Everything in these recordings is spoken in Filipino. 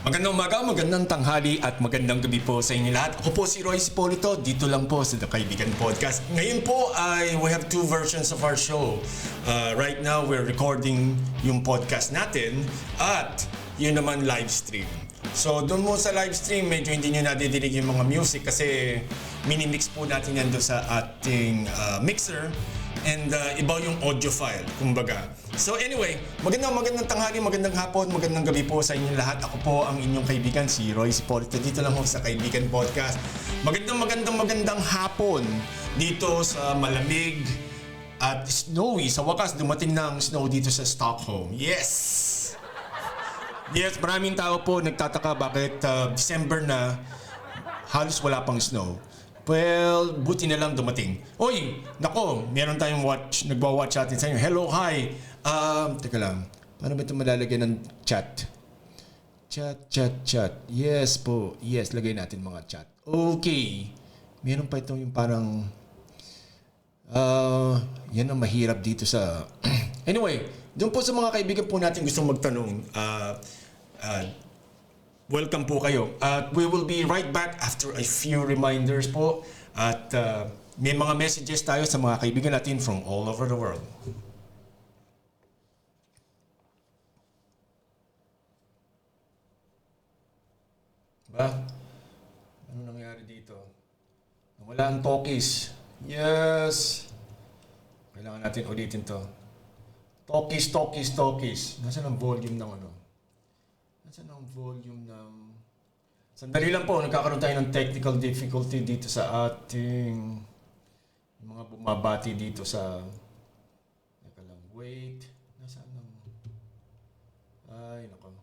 Magandang umaga, magandang tanghali at magandang gabi po sa inyo lahat. Ako po si Roy Sipolito, dito lang po sa The Kaibigan Podcast. Ngayon po ay we have two versions of our show. Right now, we're recording yung podcast natin at yun naman live stream. So doon mo sa live stream, medyo hindi nyo nadidinig yung mga music kasi mini-mix po natin yan doon sa ating mixer. And iba yung audio file, kumbaga. So anyway, magandang tanghali, magandang hapon, magandang gabi po sa inyong lahat. Ako po ang inyong kaibigan, si Roy Sipolito. Dito lang po sa Kaibigan Podcast. Magandang hapon dito sa malamig at snowy. Sa wakas, dumating na ang snow dito sa Stockholm. Yes! Yes, maraming tao po nagtataka bakit December na halos wala pang snow. Well, buti na lang dumating. Oy, nako, meron tayong nagwa-watch natin sa inyo. Hello, hi. Teka lang. Paano ba ito malalagyan ng chat? Chat. Yes po. Yes, lagay natin mga chat. Okay. Meron pa ito yung parang... yan ang mahirap dito sa... Anyway, doon po sa mga kaibigan po natin gustong magtanong. Welcome po kayo. At we will be right back after a few reminders po. At may mga messages tayo sa mga kaibigan natin from all over the world. Ba? Ano nangyari dito? Nawala ang talkies. Yes! Kailangan natin ulitin to. Talkies. Nasaan ang volume ng ano? Nasaan ang volume ng... Sandali lang po, nagkakaroon tayo ng technical difficulty dito sa ating... Yung mga bumabati dito sa... Teka lang, wait. Nasaan ang... Ay, nako.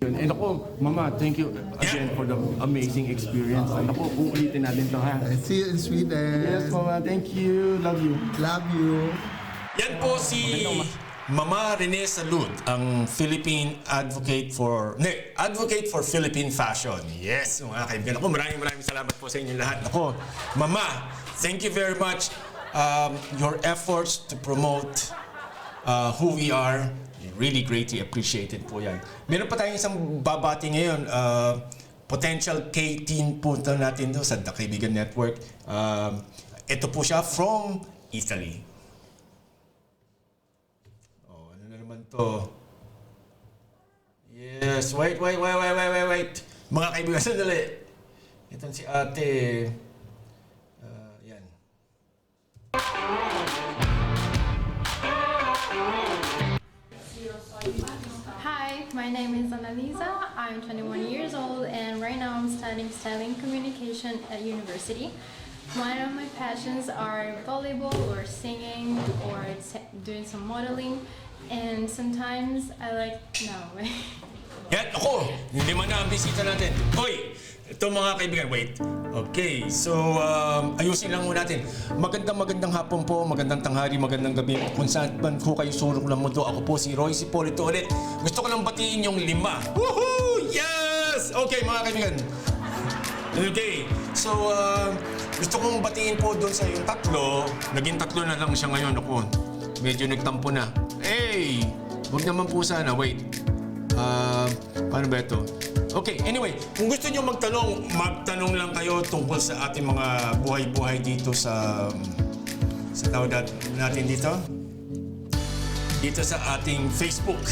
Ayun. And ako, Mama, thank you again for the amazing experience. And ako, uulitin natin to, ha? See you in Sweden. Yes, Mama, thank you. Love you. Love you. Yan po si Mama Rene Salud, ang Philippine advocate for Philippine fashion. Yes, mga kaibigan. Ako, maraming salamat po sa inyo lahat. Ako, Mama, thank you very much. Your efforts to promote who we are, really greatly appreciated po yan. Meron pa tayong isang babati ngayon. Potential K-teen po natin doon sa The Kaibigan Network. Ito po siya from Italy. To. Yes, wait. Mga kaibigan, sandali. Ito si ate. Yan. Hi, my name is Annalisa. I'm 21 years old and right now I'm studying styling communication at university. One of my passions are volleyball or singing or doing some modeling. And sometimes I like, no. Yan, ako! Hindi man na ang bisita natin. Hoy! Ito mga kaibigan, wait. Okay, so ayusin lang muna natin. Magandang hapon po, magandang tanghali, magandang gabi. Kung saan man po kayo sulok ng mundo, ako po si Roy Sipolito ulit. Gusto ko lang batiin yung 5. Woohoo! Yes! Okay mga kaibigan. Okay, so gusto kong batiin po doon sa yung 3. Naging 3 na lang siya ngayon. Ako, medyo nagtampo na. Hey! Huwag naman po sana. Wait. Paano ba ito? Okay, anyway. Kung gusto nyo magtanong lang kayo tungkol sa ating mga buhay-buhay dito sa tawag natin dito. Dito sa ating Facebook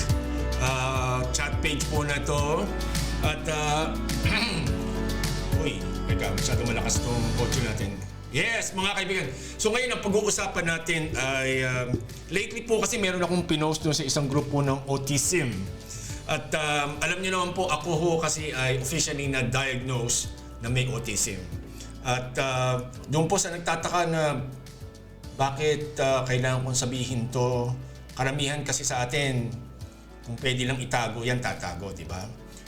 chat page po na to. At, uy, masyado malakas itong kotse natin. Yes, mga kaibigan. So ngayon ang pag-uusapan natin ay lately po kasi meron akong pinost doon sa isang grupo ng autism. At alam niyo naman po ako ho kasi ay officially na-diagnose na may autism. At doon po sa nagtataka na bakit kailangan kong sabihin to. Karamihan kasi sa atin kung pwede lang itago yan, tatago, di ba?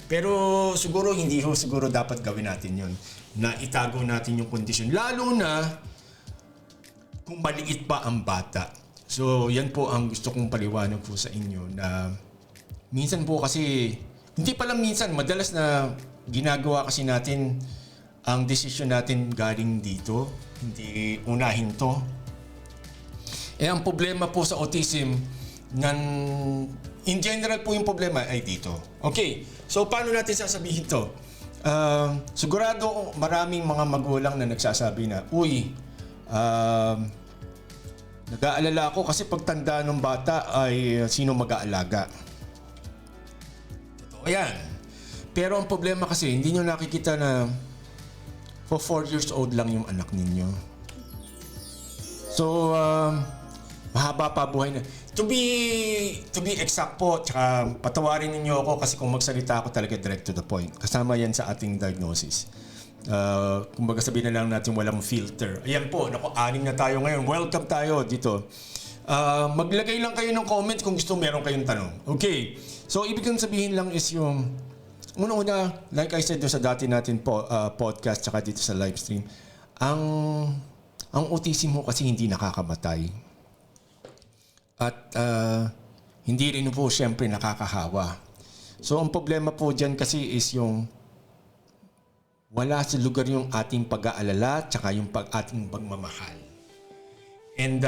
Pero siguro hindi ho siguro dapat gawin natin yun. Na itago natin yung kondisyon. Lalo na kung maliit pa ang bata. So, yan po ang gusto kong paliwanag po sa inyo na minsan po kasi, hindi pala minsan, madalas na ginagawa kasi natin ang desisyon natin galing dito. Hindi unahin to. Ang problema po sa autism, in general po yung problema ay dito. Okay, so paano natin sasabihin to? Sigurado maraming mga magulang na nagsasabi na, uy, nag-aalala ako kasi pagtanda ng bata ay sino mag-aalaga. Totoo yan. Pero ang problema kasi, hindi nyo nakikita na for 4 years old lang yung anak ninyo. So, mahaba pa buhay na. To be exact po, tsaka patawarin ninyo ako kasi kung magsalita ako talaga direct to the point. Kasama yan sa ating diagnosis. Kumbaga sabihin na lang natin walang filter. Ayan po, naku, 6 na tayo ngayon. Welcome tayo dito. Maglagay lang kayo ng comment kung gusto meron kayong tanong. Okay, so ibig kong sabihin lang is yung una-una, like I said sa dati natin podcast tsaka dito sa live stream, ang autism mo kasi hindi nakakamatay. At hindi rin po siyempre nakakahawa. So ang problema po dyan kasi is yung wala sa lugar yung ating pag-aalala tsaka yung ating pagmamahal. And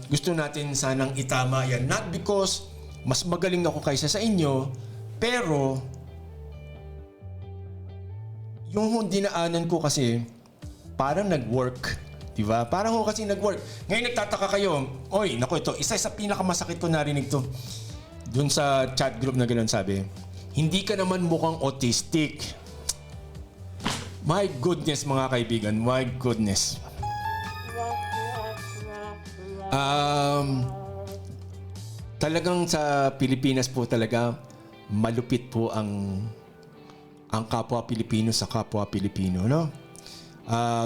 gusto natin sanang itama yan. Not because mas magaling ako kaysa sa inyo, pero yung dinaanan ko kasi parang nag-work. Diba? Parang ho kasi nag-work. Ngayon nagtataka kayo, oy, naku ito, isa sa pinakamasakit ko narinig to. Dun sa chat group na gano'n sabi, hindi ka naman mukhang autistic. My goodness mga kaibigan, my goodness. Talagang sa Pilipinas po talaga, malupit po ang kapwa Pilipino sa kapwa Pilipino, no?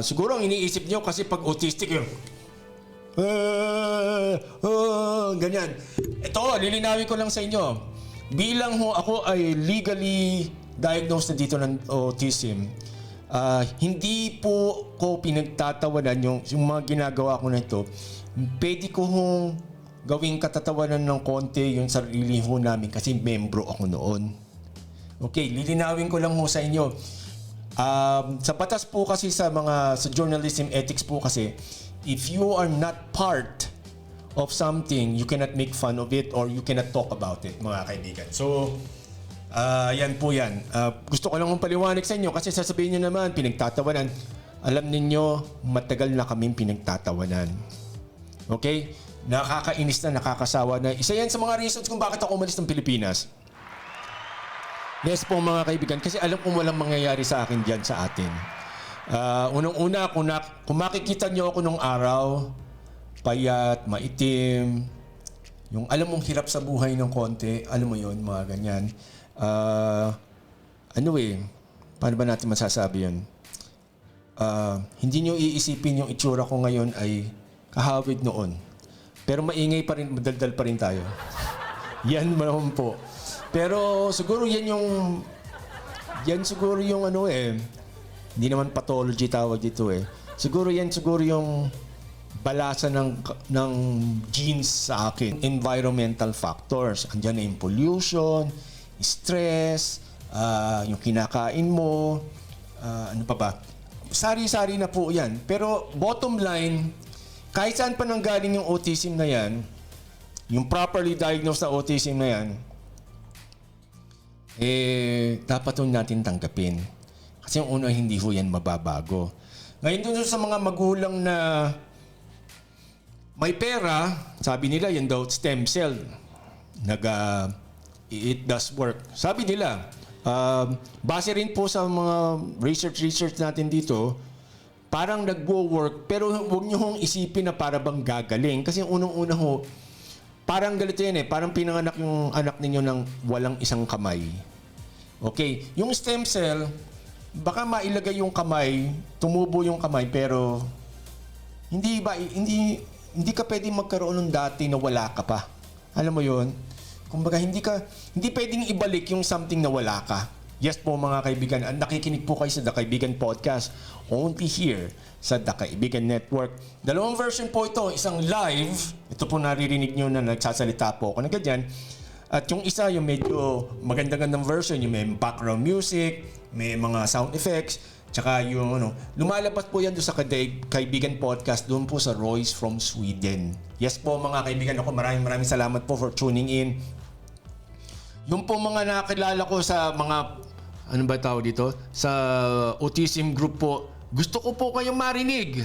Siguro ang iniisip nyo kasi pag autistic yun, ganyan. Ito, lilinawin ko lang sa inyo. Bilang ho ako ay legally diagnosed na dito ng autism, hindi po ko pinagtatawanan yung mga ginagawa ko na ito. Pwede ko hong gawing katatawanan ng konti yung sarili ho namin kasi membro ako noon. Okay, lilinawin ko lang ho sa inyo. Sa batas po kasi sa journalism ethics po kasi, if you are not part of something, you cannot make fun of it or you cannot talk about it, mga kaibigan. So, yan po yan. Gusto ko lang paliwanag sa inyo kasi sasabihin nyo naman, pinagtatawanan. Alam ninyo, matagal na kaming pinagtatawanan. Okay? Nakakainis na, nakakasawa na. Isa yan sa mga reasons kung bakit ako umalis ng Pilipinas. Yes po mga kaibigan, kasi alam kong walang mangyayari sa akin dyan sa atin. Unang-una, kung makikita nyo ako nung araw, payat, maitim, yung alam mong hirap sa buhay ng konti, alam mo yun, mga ganyan. Paano ba natin masasabi yun? Hindi nyo iisipin yung itsura ko ngayon ay kahawig noon. Pero maingay pa rin, madaldal pa rin tayo. Yan naman po. Pero siguro yan siguro yung hindi naman pathology tawag dito Siguro yung balasa ng genes sa akin. Environmental factors. Andiyan na yung pollution, stress, yung kinakain mo, ano pa ba? Sari-sari na po yan. Pero bottom line, kahit saan pa nanggaling yung autism na yan, yung properly diagnosed na autism na yan, dapat yung natin tanggapin. Kasi yung una, hindi ho yan mababago. Ngayon dun sa mga magulang na may pera, sabi nila yan daw stem cell. It does work. Sabi nila, base rin po sa mga research natin dito, parang nagwo-work, pero huwag nyo hong isipin na para bang gagaling. Kasi yung unang-una ho, parang galito yan parang pinanganak yung anak ninyo ng walang isang kamay. Okay, yung stem cell, baka mailagay yung kamay, tumubo yung kamay, pero hindi ka pwedeng magkaroon ng dati na wala ka pa. Alam mo yun? Kumbaga, hindi pwedeng ibalik yung something na wala ka. Yes po mga kaibigan, nakikinig po kayo sa The Kaibigan Podcast, only here sa The Kaibigan Network. Dalawang version po ito, isang live, ito po naririnig nyo na nagsasalita po ako na ganyan. At yung isa, yung medyo magandang version, yung may background music, may mga sound effects, tsaka yung lumalabas po yan doon sa Kaibigan Podcast, doon po sa Royce from Sweden. Yes po mga kaibigan, ako maraming salamat po for tuning in. Yung po mga nakakilala ko sa mga, ano ba tawag dito? Sa autism group po, gusto ko po kayong marinig.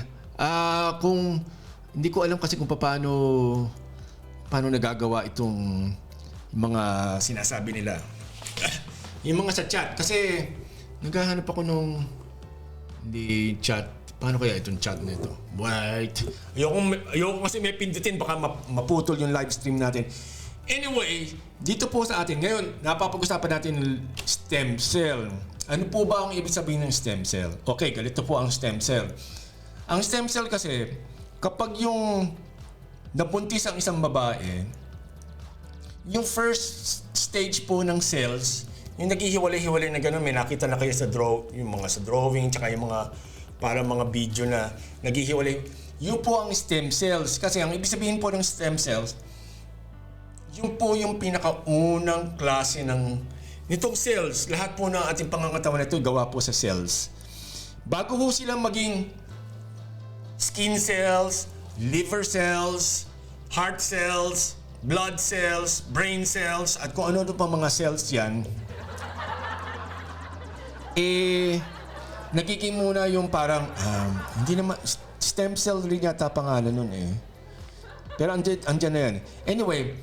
Kung, hindi ko alam kasi kung paano nagagawa itong mga sinasabi nila. Yung mga sa chat. Kasi, naghahanap ako nung, hindi chat. Paano kaya itong chat na ito? Wait. Ayoko kasi may pindutin, baka maputol yung live stream natin. Anyway, dito po sa atin, ngayon, napapag-usapan natin yung stem cell. Ano po ba ang ibig sabihin ng stem cell? Okay, ganito po ang stem cell. Ang stem cell kasi, kapag yung nabuntis ang isang babae, yung first stage po ng cells, yung naghihiwalay-hiwalay na gano'n, may nakita na kayo sa yung mga sa drawing, tsaka yung mga para mga video na naghihiwalay. Yun po ang stem cells. Kasi ang ibig sabihin po ng stem cells, yun po yung pinakaunang klase nitong cells. Lahat po ng ating pangangatawan na ito gawa po sa cells. Bago po silang maging skin cells, liver cells, heart cells, blood cells, brain cells, at kung ano-ano pa mga cells yan, nagiging muna yung parang, hindi naman, stem cell rin yata pangalan nun Pero andyan na yan. Anyway,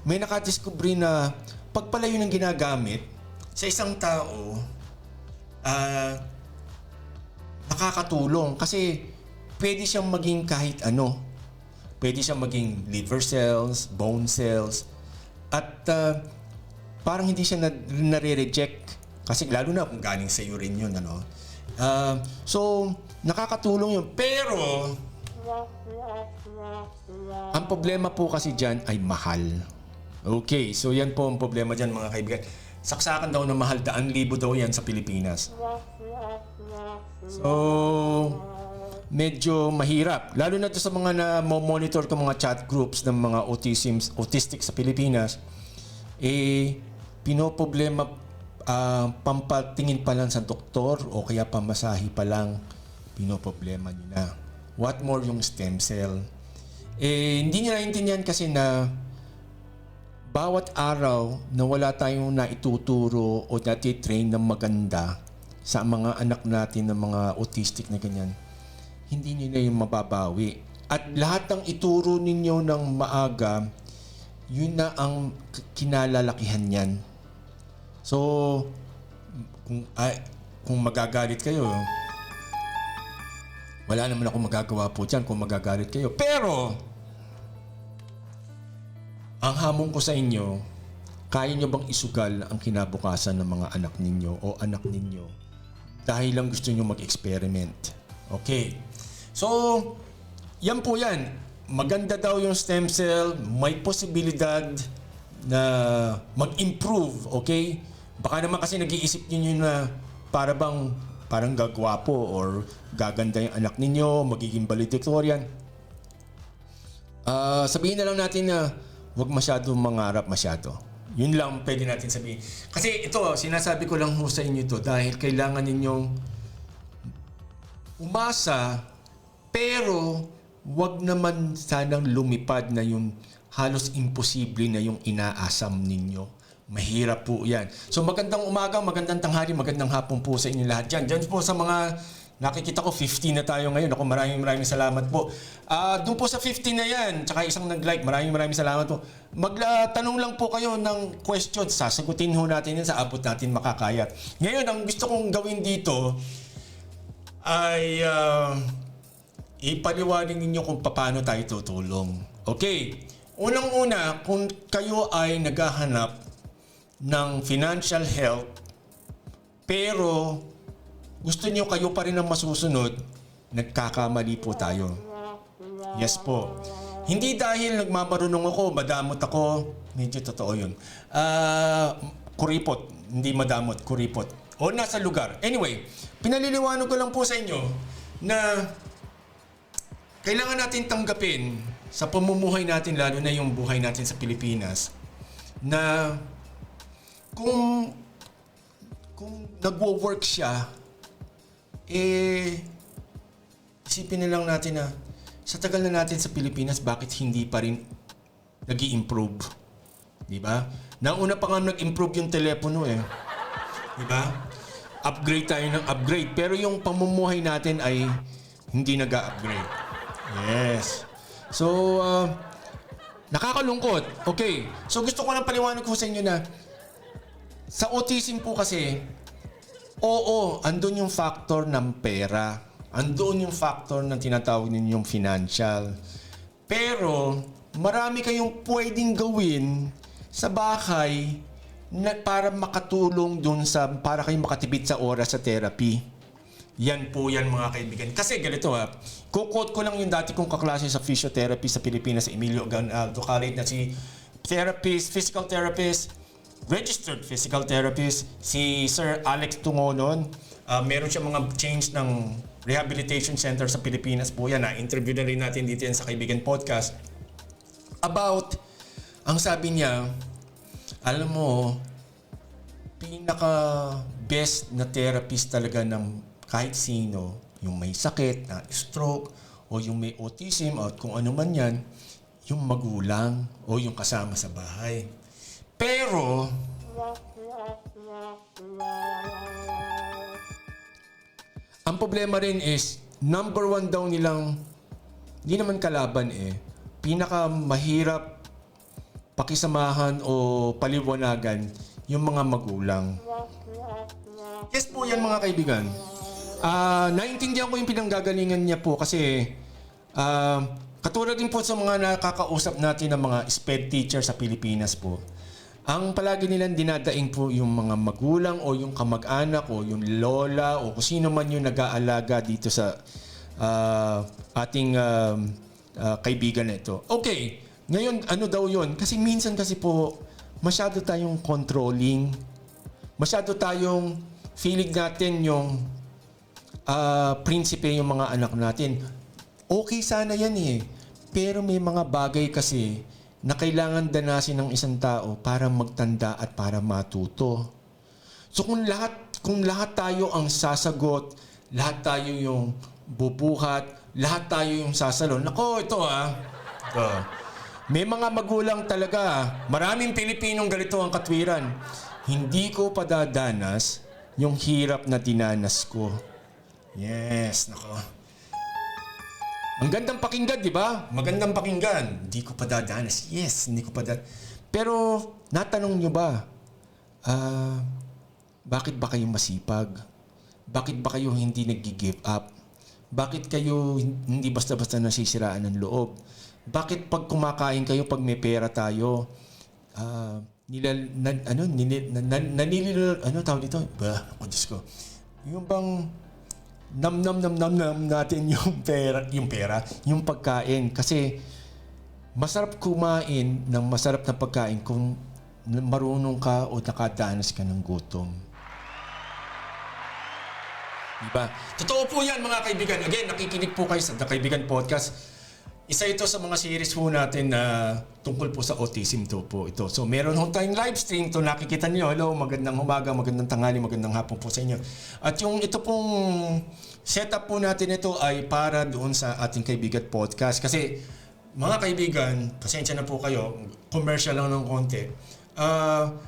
may nakadiscovery na pag pala yun ang ginagamit sa isang tao, nakakatulong kasi pwede siyang maging kahit ano. Pwede siyang maging liver cells, bone cells, at parang hindi siya nare-reject kasi lalo na kung galing sa urine yun. So, nakakatulong yun. Pero, ang problema po kasi dyan ay mahal. Okay, so yan po ang problema dyan mga kaibigan. Saksakan daw na mahal, 100,000 daw yan sa Pilipinas. So, medyo mahirap. Lalo na to sa mga na-monitor ko mga chat groups ng mga autistic sa Pilipinas, pinoproblema, pampatingin pa lang sa doktor o kaya pamasahe pa lang, pinoproblema nila. What more yung stem cell? Hindi nila naintindihan kasi na bawat araw na wala tayong naituturo o natitrain ng maganda sa mga anak natin ng mga autistic na ganyan, hindi nila yung mababawi. At lahat ng ituro ninyo ng maaga, yun na ang kinalalakihan niyan. So, kung magagalit kayo, wala naman ako magagawa po dyan kung magagalit kayo. Pero, ang hamon ko sa inyo, kaya nyo bang isugal ang kinabukasan ng mga anak ninyo o anak ninyo dahil lang gusto nyo mag-experiment? Okay. So, yan po yan. Maganda daw yung stem cell. May posibilidad na mag-improve. Okay? Baka naman kasi nag-iisip niyo na parang gagwapo or gaganda yung anak ninyo, magiging valedictorian. Sabihin na lang natin na huwag masyado mangarap masyado. Yun lang pwede natin sabihin. Kasi ito, sinasabi ko lang sa inyo ito dahil kailangan ninyong umasa, pero wag naman sanang lumipad na yung halos imposible na yung inaasam ninyo. Mahirap po yan. So magandang umaga, magandang tanghali, magandang hapon po sa inyo lahat dyan. Dyan po sa mga nakikita ko, 50 na tayo ngayon. Ako, maraming salamat po. Doon po sa 50 na yan, tsaka isang nag-like, maraming salamat po. Magtanong lang po kayo ng questions, sasagutin ho natin yan sa abot natin makakaya. Ngayon, ang gusto kong gawin dito ay ipaliwanag ninyo kung paano tayo tutulong. Okay, unang-una, kung kayo ay naghahanap ng financial help, pero gusto niyo kayo pa rin ang masusunod, nagkakamali po tayo. Yes po. Hindi dahil nagmamarunong ako, madamot ako, medyo totoo yun. Kuripot, hindi madamot, kuripot. O nasa lugar. Anyway, pinaliliwanag ko lang po sa inyo na kailangan natin tanggapin sa pamumuhay natin, lalo na yung buhay natin sa Pilipinas, na kung nagwo-work siya, isipin na lang natin na sa tagal na natin sa Pilipinas, bakit hindi pa rin nag-i-improve? Di ba? Nauna pa nga nag-improve yung telepono eh. Di ba? Upgrade tayo ng upgrade. Pero yung pamumuhay natin ay hindi nag-upgrade. Yes. So, nakakalungkot. Okay. So, gusto ko lang paliwanag ko sa inyo na sa autism po kasi, oo, andun yung factor ng pera. Andun yung factor ng tinatawag ninyong financial. Pero, marami kayong pwedeng gawin sa bahay na para makatulong dun sa, para kayong makatipid sa oras sa therapy. Yan po yan mga kaibigan. Kasi ganito ha, kukot ko lang yung dati kong kaklase sa physiotherapy sa Pilipinas, sa Emilio Ganaldo College na si therapist, physical therapist, registered physical therapist, si Sir Alex Tungonon. Meron siya mga change ng rehabilitation center sa Pilipinas po yan. Interview na rin natin dito yan sa Kaibigan Podcast. About, ang sabi niya, alam mo, pinaka-best na therapist talaga ng kahit sino, yung may sakit, na stroke, o yung may autism, o kung ano man yan, yung magulang, o yung kasama sa bahay. Pero, ang problema rin is, number one daw nilang, hindi naman kalaban pinaka mahirap pakisamahan o paliwanagan yung mga magulang. Yes po yan mga kaibigan. Naintindihan ko yung pinanggagalingan niya po kasi katulad din po sa mga nakakausap natin ng mga SPED teacher sa Pilipinas po. Ang palagi nilang dinadaing po yung mga magulang o yung kamag-anak o yung lola o kung sino man yung nag-aalaga dito sa ating kaibigan na ito. Okay. Ngayon, ano daw yun? Kasi minsan kasi po, masyado tayong controlling. Masyado tayong feeling natin yung prinsipe yung mga anak natin. Okay sana yan Pero may mga bagay kasi na kailangan danasin ng isang tao para magtanda at para matuto. So kung lahat tayo ang sasagot, lahat tayo yung bubuhat, lahat tayo yung sasalon. Nako, ito may mga magulang talaga. Maraming Pilipinong ganito ang katwiran. Hindi ko padadanas yung hirap na dinanas ko. Yes, nako. Ang gandang pakinggan, di ba? Magandang pakinggan. Hindi ko padadanas. Yes, hindi ko padadanas. Pero, natanong nyo ba, bakit ba kayo masipag? Bakit ba kayo hindi nag-give up? Bakit kayo hindi basta-basta nasisiraan ng loob? Bakit pag kumakain kayo, pag may pera tayo, ano tawag dito? Diyos ko. Yung bang nam natin yung pagkain. Kasi masarap kumain ng masarap na pagkain kung marunong ka o nakadanas ka ng gutom. Diba? Totoo po yan mga kaibigan. Again, nakikinig po kayo sa The Kaibigan Podcast. Isa ito sa mga series po natin na tungkol po sa autism po ito. So meron ho tayong live stream to nakikita niyo. Hello, magandang umaga, magandang tanghali, magandang hapon po sa inyo. At yung ito pong setup po natin ito ay para doon sa ating Kaibigan Podcast. Kasi mga kaibigan, pasensya na po kayo, commercial lang ng konti.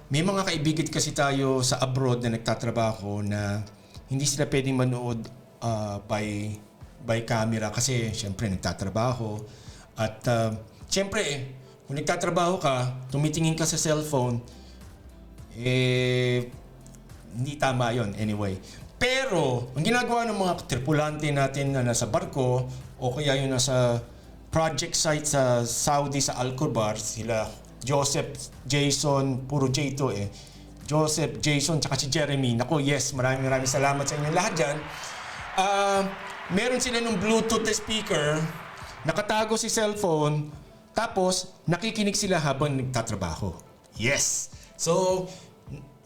May mga kaibigan kasi tayo sa abroad na nagtatrabaho na hindi sila pwedeng manood by camera kasi syempre nagtatrabaho at syempre kung nagtatrabaho ka, tumitingin ka sa cellphone, hindi tama yon anyway. Pero ang ginagawa ng mga tripulante natin na nasa barko o kaya yung nasa project site sa Saudi sa Al-Khobar, sila Joseph, Jason, puro J to Joseph, Jason, tsaka si Jeremy. Nako, yes, maraming salamat sa inyo lahat dyan. Meron sila ng Bluetooth speaker, nakatago si cellphone, tapos nakikinig sila habang nagtatrabaho. Yes! So,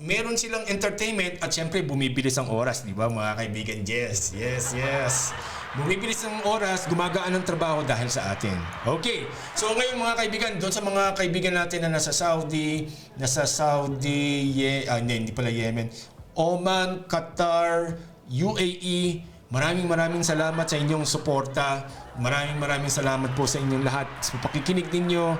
meron silang entertainment at syempre bumibilis ang oras, di ba mga kaibigan? Yes, yes, yes. Bumibilis ang oras, gumagaan ang trabaho dahil sa atin. Okay. So ngayon mga kaibigan, doon sa mga kaibigan natin na nasa Saudi, hindi pala Yemen, Oman, Qatar, UAE, maraming salamat sa inyong suporta. Maraming salamat po sa inyong lahat sa pakikinig ninyo.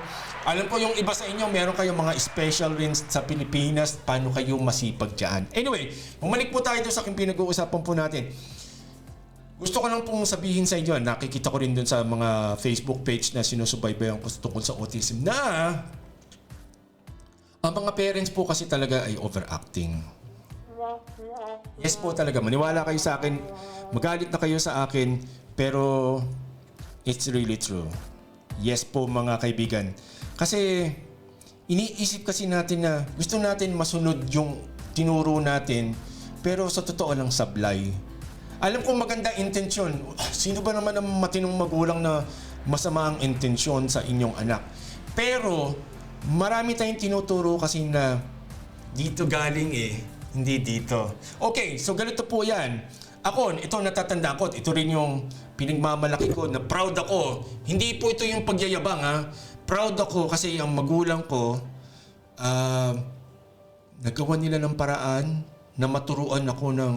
Alam ko yung iba sa inyo, meron kayong mga special rin sa Pilipinas, paano kayo masipag dyan. Anyway, bumalik po tayo doon sa aking pinag-uusapan po natin. Gusto ko lang pong sabihin sa inyo, nakikita ko rin doon sa mga Facebook page na sinusubaybayan ko tungkol sa autism na ang mga parents po kasi talaga ay overacting. Yes po talaga, maniwala kayo sa akin, magalit na kayo sa akin, pero it's really true. Yes po mga kaibigan. Kasi iniisip kasi natin na gusto natin masunod yung tinuro natin, pero sa totoo lang sablay. Alam kong maganda intensyon. Sino ba naman ang matinong magulang na masama ang intensyon sa inyong anak? Pero marami tayong tinuturo kasi na dito galing hindi dito. Okay, so ganito po yan. Ako, ito natatanda ko, ito rin yung pinagmamalaki ko na proud ako. Hindi po ito yung pagyayabang ha. Proud ako kasi ang magulang ko, nagawa nila ng paraan na maturuan ako ng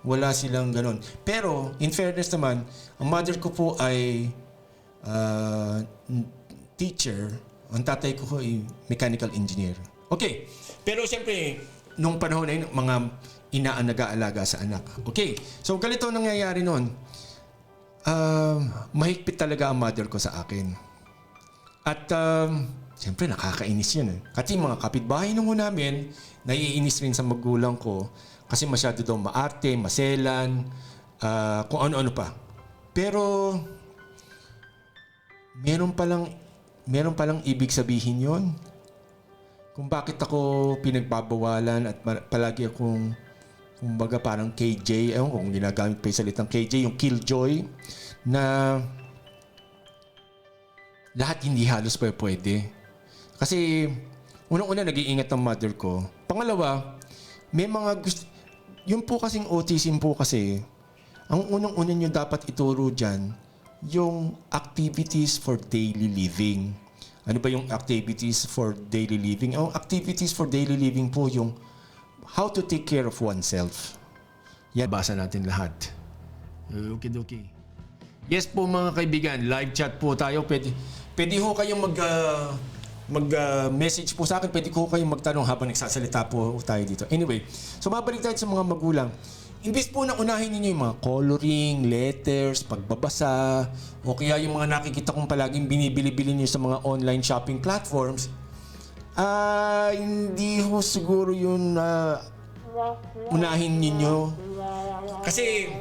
wala silang ganon. Pero, in fairness naman, ang mother ko po ay teacher. Ang tatay ko ay mechanical engineer. Okay. Pero siyempre, nung panahon na yun, mga ina ang nag-aalaga sa anak. Okay. So, ganito nangyayari noon. Mahigpit talaga ang mother ko sa akin. At, siyempre, nakakainis yun. Kasi mga kapitbahay nung namin, naiinis rin sa magulang ko kasi masyado daw maarte, maselan, kung ano-ano pa. Pero, meron palang ibig sabihin yon. Kung bakit ako pinagbabawalan at palagi akong, kumbaga parang KJ, ewan ko kung ginagamit pa yung salitang KJ, yung killjoy, na lahat hindi halos pa pwede. Kasi, unang-una nag-iingat ang mother ko. Pangalawa, may mga gusto, yun po kasing autism po kasi, ang unang-una nyo dapat ituro dyan, yung activities for daily living. Ano ba yung activities for daily living? Ang activities for daily living po yung how to take care of oneself. Yan, basa natin lahat. Okay. Yes po mga kaibigan, live chat po tayo. Pwede ho kayong mag-message po sa akin. Pwede ko kayong magtanong habang nagsasalita po tayo dito. Anyway, so mabalik tayo sa mga magulang. Imbes po na unahin ninyo yung mga coloring, letters, pagbabasa, o kaya yung mga nakikita kong palaging binibili-bili nyo sa mga online shopping platforms, hindi ho siguro yun na unahin ninyo. Kasi,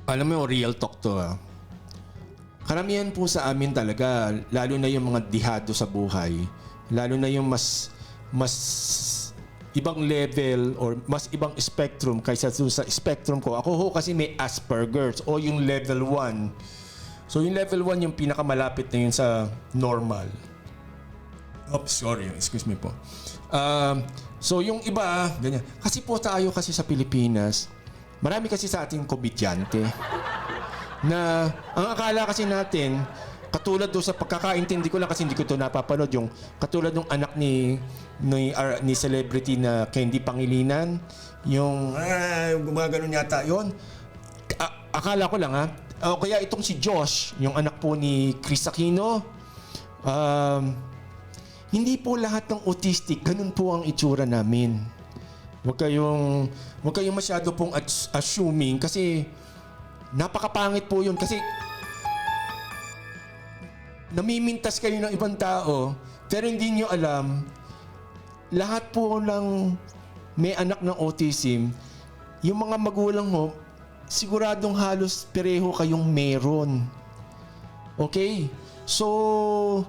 alam mo yung real talk to karamihan po sa amin talaga, lalo na yung mga dihado sa buhay, lalo na yung mas ibang level or mas ibang spectrum kaysa sa spectrum ko. Ako ho kasi may Asperger's o yung level 1. So yung level 1 yung pinakamalapit na yun sa normal. Oops, sorry. Excuse me po. So yung iba, ganyan. Kasi po tayo kasi sa Pilipinas, marami kasi sa ating komedyante na ang akala kasi natin, katulad doon sa pagkakaintindi ko lang kasi hindi ko ito napapanood, yung katulad ng anak ni celebrity na Candy Pangilinan, yung gumagano yata yon. Akala ko lang o kaya itong si Josh, yung anak po ni Chris Aquino, hindi po lahat ng autistic, ganun po ang itsura namin. Huwag kayong masyado pong assuming kasi napakapangit po yun kasi namimintas kayo ng ibang tao pero hindi nyo alam lahat po lang may anak ng autism, yung mga magulang mo siguradong halos pareho kayong meron. Okay? So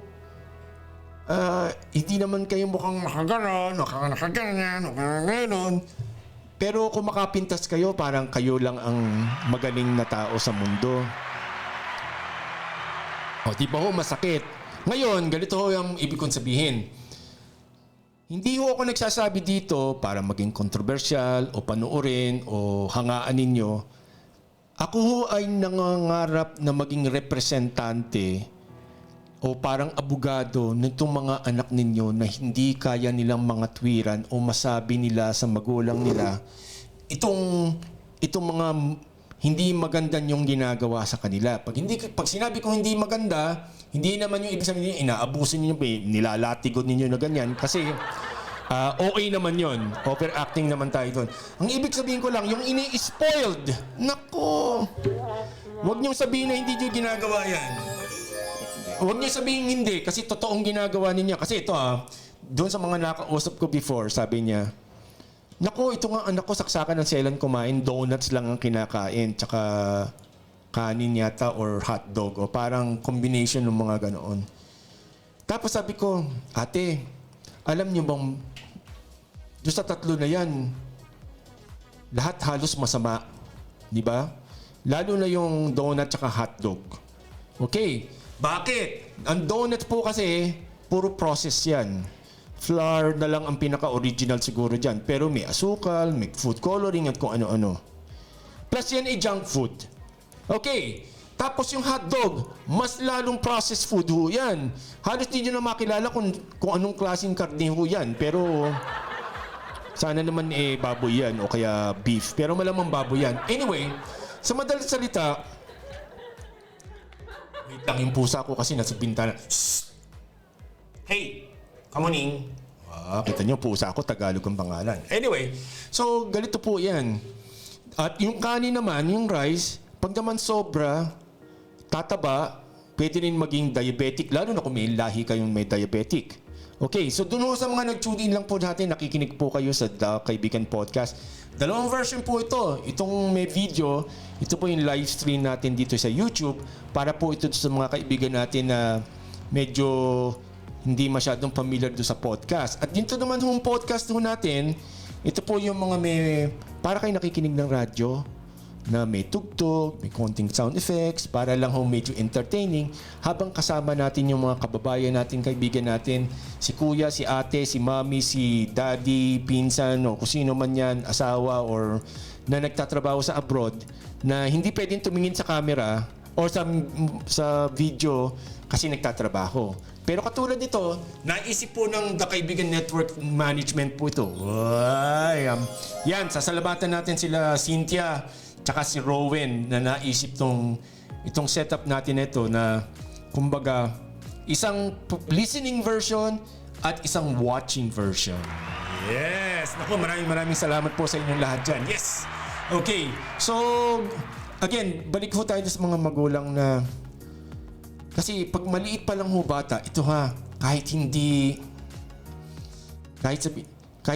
hindi naman kayo mukhang nakaganon, nakaganon. Pero kung makapintas kayo, parang kayo lang ang magaling na tao sa mundo. O, di ba ho, masakit. Ngayon, ganito ho yung ibig kong sabihin. Hindi ho ako nagsasabi dito para maging controversial o panuorin o hangaan ninyo. Ako ho ay nangangarap na maging representante o parang abogado nitong mga anak ninyo na hindi kaya nilang mga tuwiran o masabi nila sa magulang nila itong mga hindi maganda yung ginagawa sa kanila. Pag sinabi ko hindi maganda, hindi naman yung ibig sabihin inaabusin niyo, nilalatigon ninyo na ganyan kasi okay naman yon. Overacting naman tayo doon. Ang ibig sabihin ko lang, yung ini-spoiled. Nako! Huwag niyong sabihin na hindi niyo ginagawa yan. Huwag niyo sabihin hindi kasi totoong ginagawa niya. Kasi ito doon sa mga nakausap ko before, sabi niya, nako, ito nga anak ko, saksakan ng selan kumain, donuts lang ang kinakain, tsaka kanin yata or hotdog o parang combination ng mga ganoon. Tapos sabi ko, ate, alam niyo bang doon sa tatlo na yan, lahat halos masama. Di ba? Lalo na yung donut tsaka hotdog. Okay. Bakit? Ang donut po kasi, puro process yan. Flour na lang ang pinaka-original siguro dyan. Pero may asukal, may food coloring at kung ano-ano. Plus yan ay junk food. Okay. Tapos yung hotdog, mas lalong processed food ho yan. Halos di nyo na makilala kung anong klaseng karne ho yan. Pero sana naman baboy yan o kaya beef. Pero malamang baboy yan. Anyway, sa madaling salita, wait lang yung pusa ko kasi nasa bintana. Shh! Hey! Come on in. Kita nyo, pusa ako, Tagalog ang pangalan. Anyway, so ganito po yan. At yung kanin naman, yung rice, pag naman sobra, tataba, pwede rin maging diabetic, lalo na kung may lahi kayong may diabetic. Okay, so doon sa mga nag-tune in lang po natin, nakikinig po kayo sa The Kaibigan Podcast. Dalawang version po ito. Itong may video, ito po yung live stream natin dito sa YouTube para po ito sa mga kaibigan natin na medyo hindi masyadong familiar doon sa podcast. At dito naman yung podcast doon natin, ito po yung mga para kayo nakikinig ng radyo na may tugtog, may konting sound effects, para lang medyo entertaining habang kasama natin yung mga kababayan natin, kaibigan natin, si kuya, si ate, si mami, si daddy, pinsan, o kung sino man yan, asawa, or na nagtatrabaho sa abroad, na hindi pwedeng tumingin sa camera or sa video kasi nagtatrabaho. Pero katulad nito, naisip po ng The Kaibigan Network Management po ito. Yan, sasalamatan natin sila Cynthia tsaka si Rowan na naisip itong setup natin ito na kumbaga isang listening version at isang watching version. Yes! Naku, maraming salamat po sa inyong lahat dyan. Yes! Okay, so again, balik ho tayo sa mga magulang na kasi pag maliit pa lang ho bata, ito kahit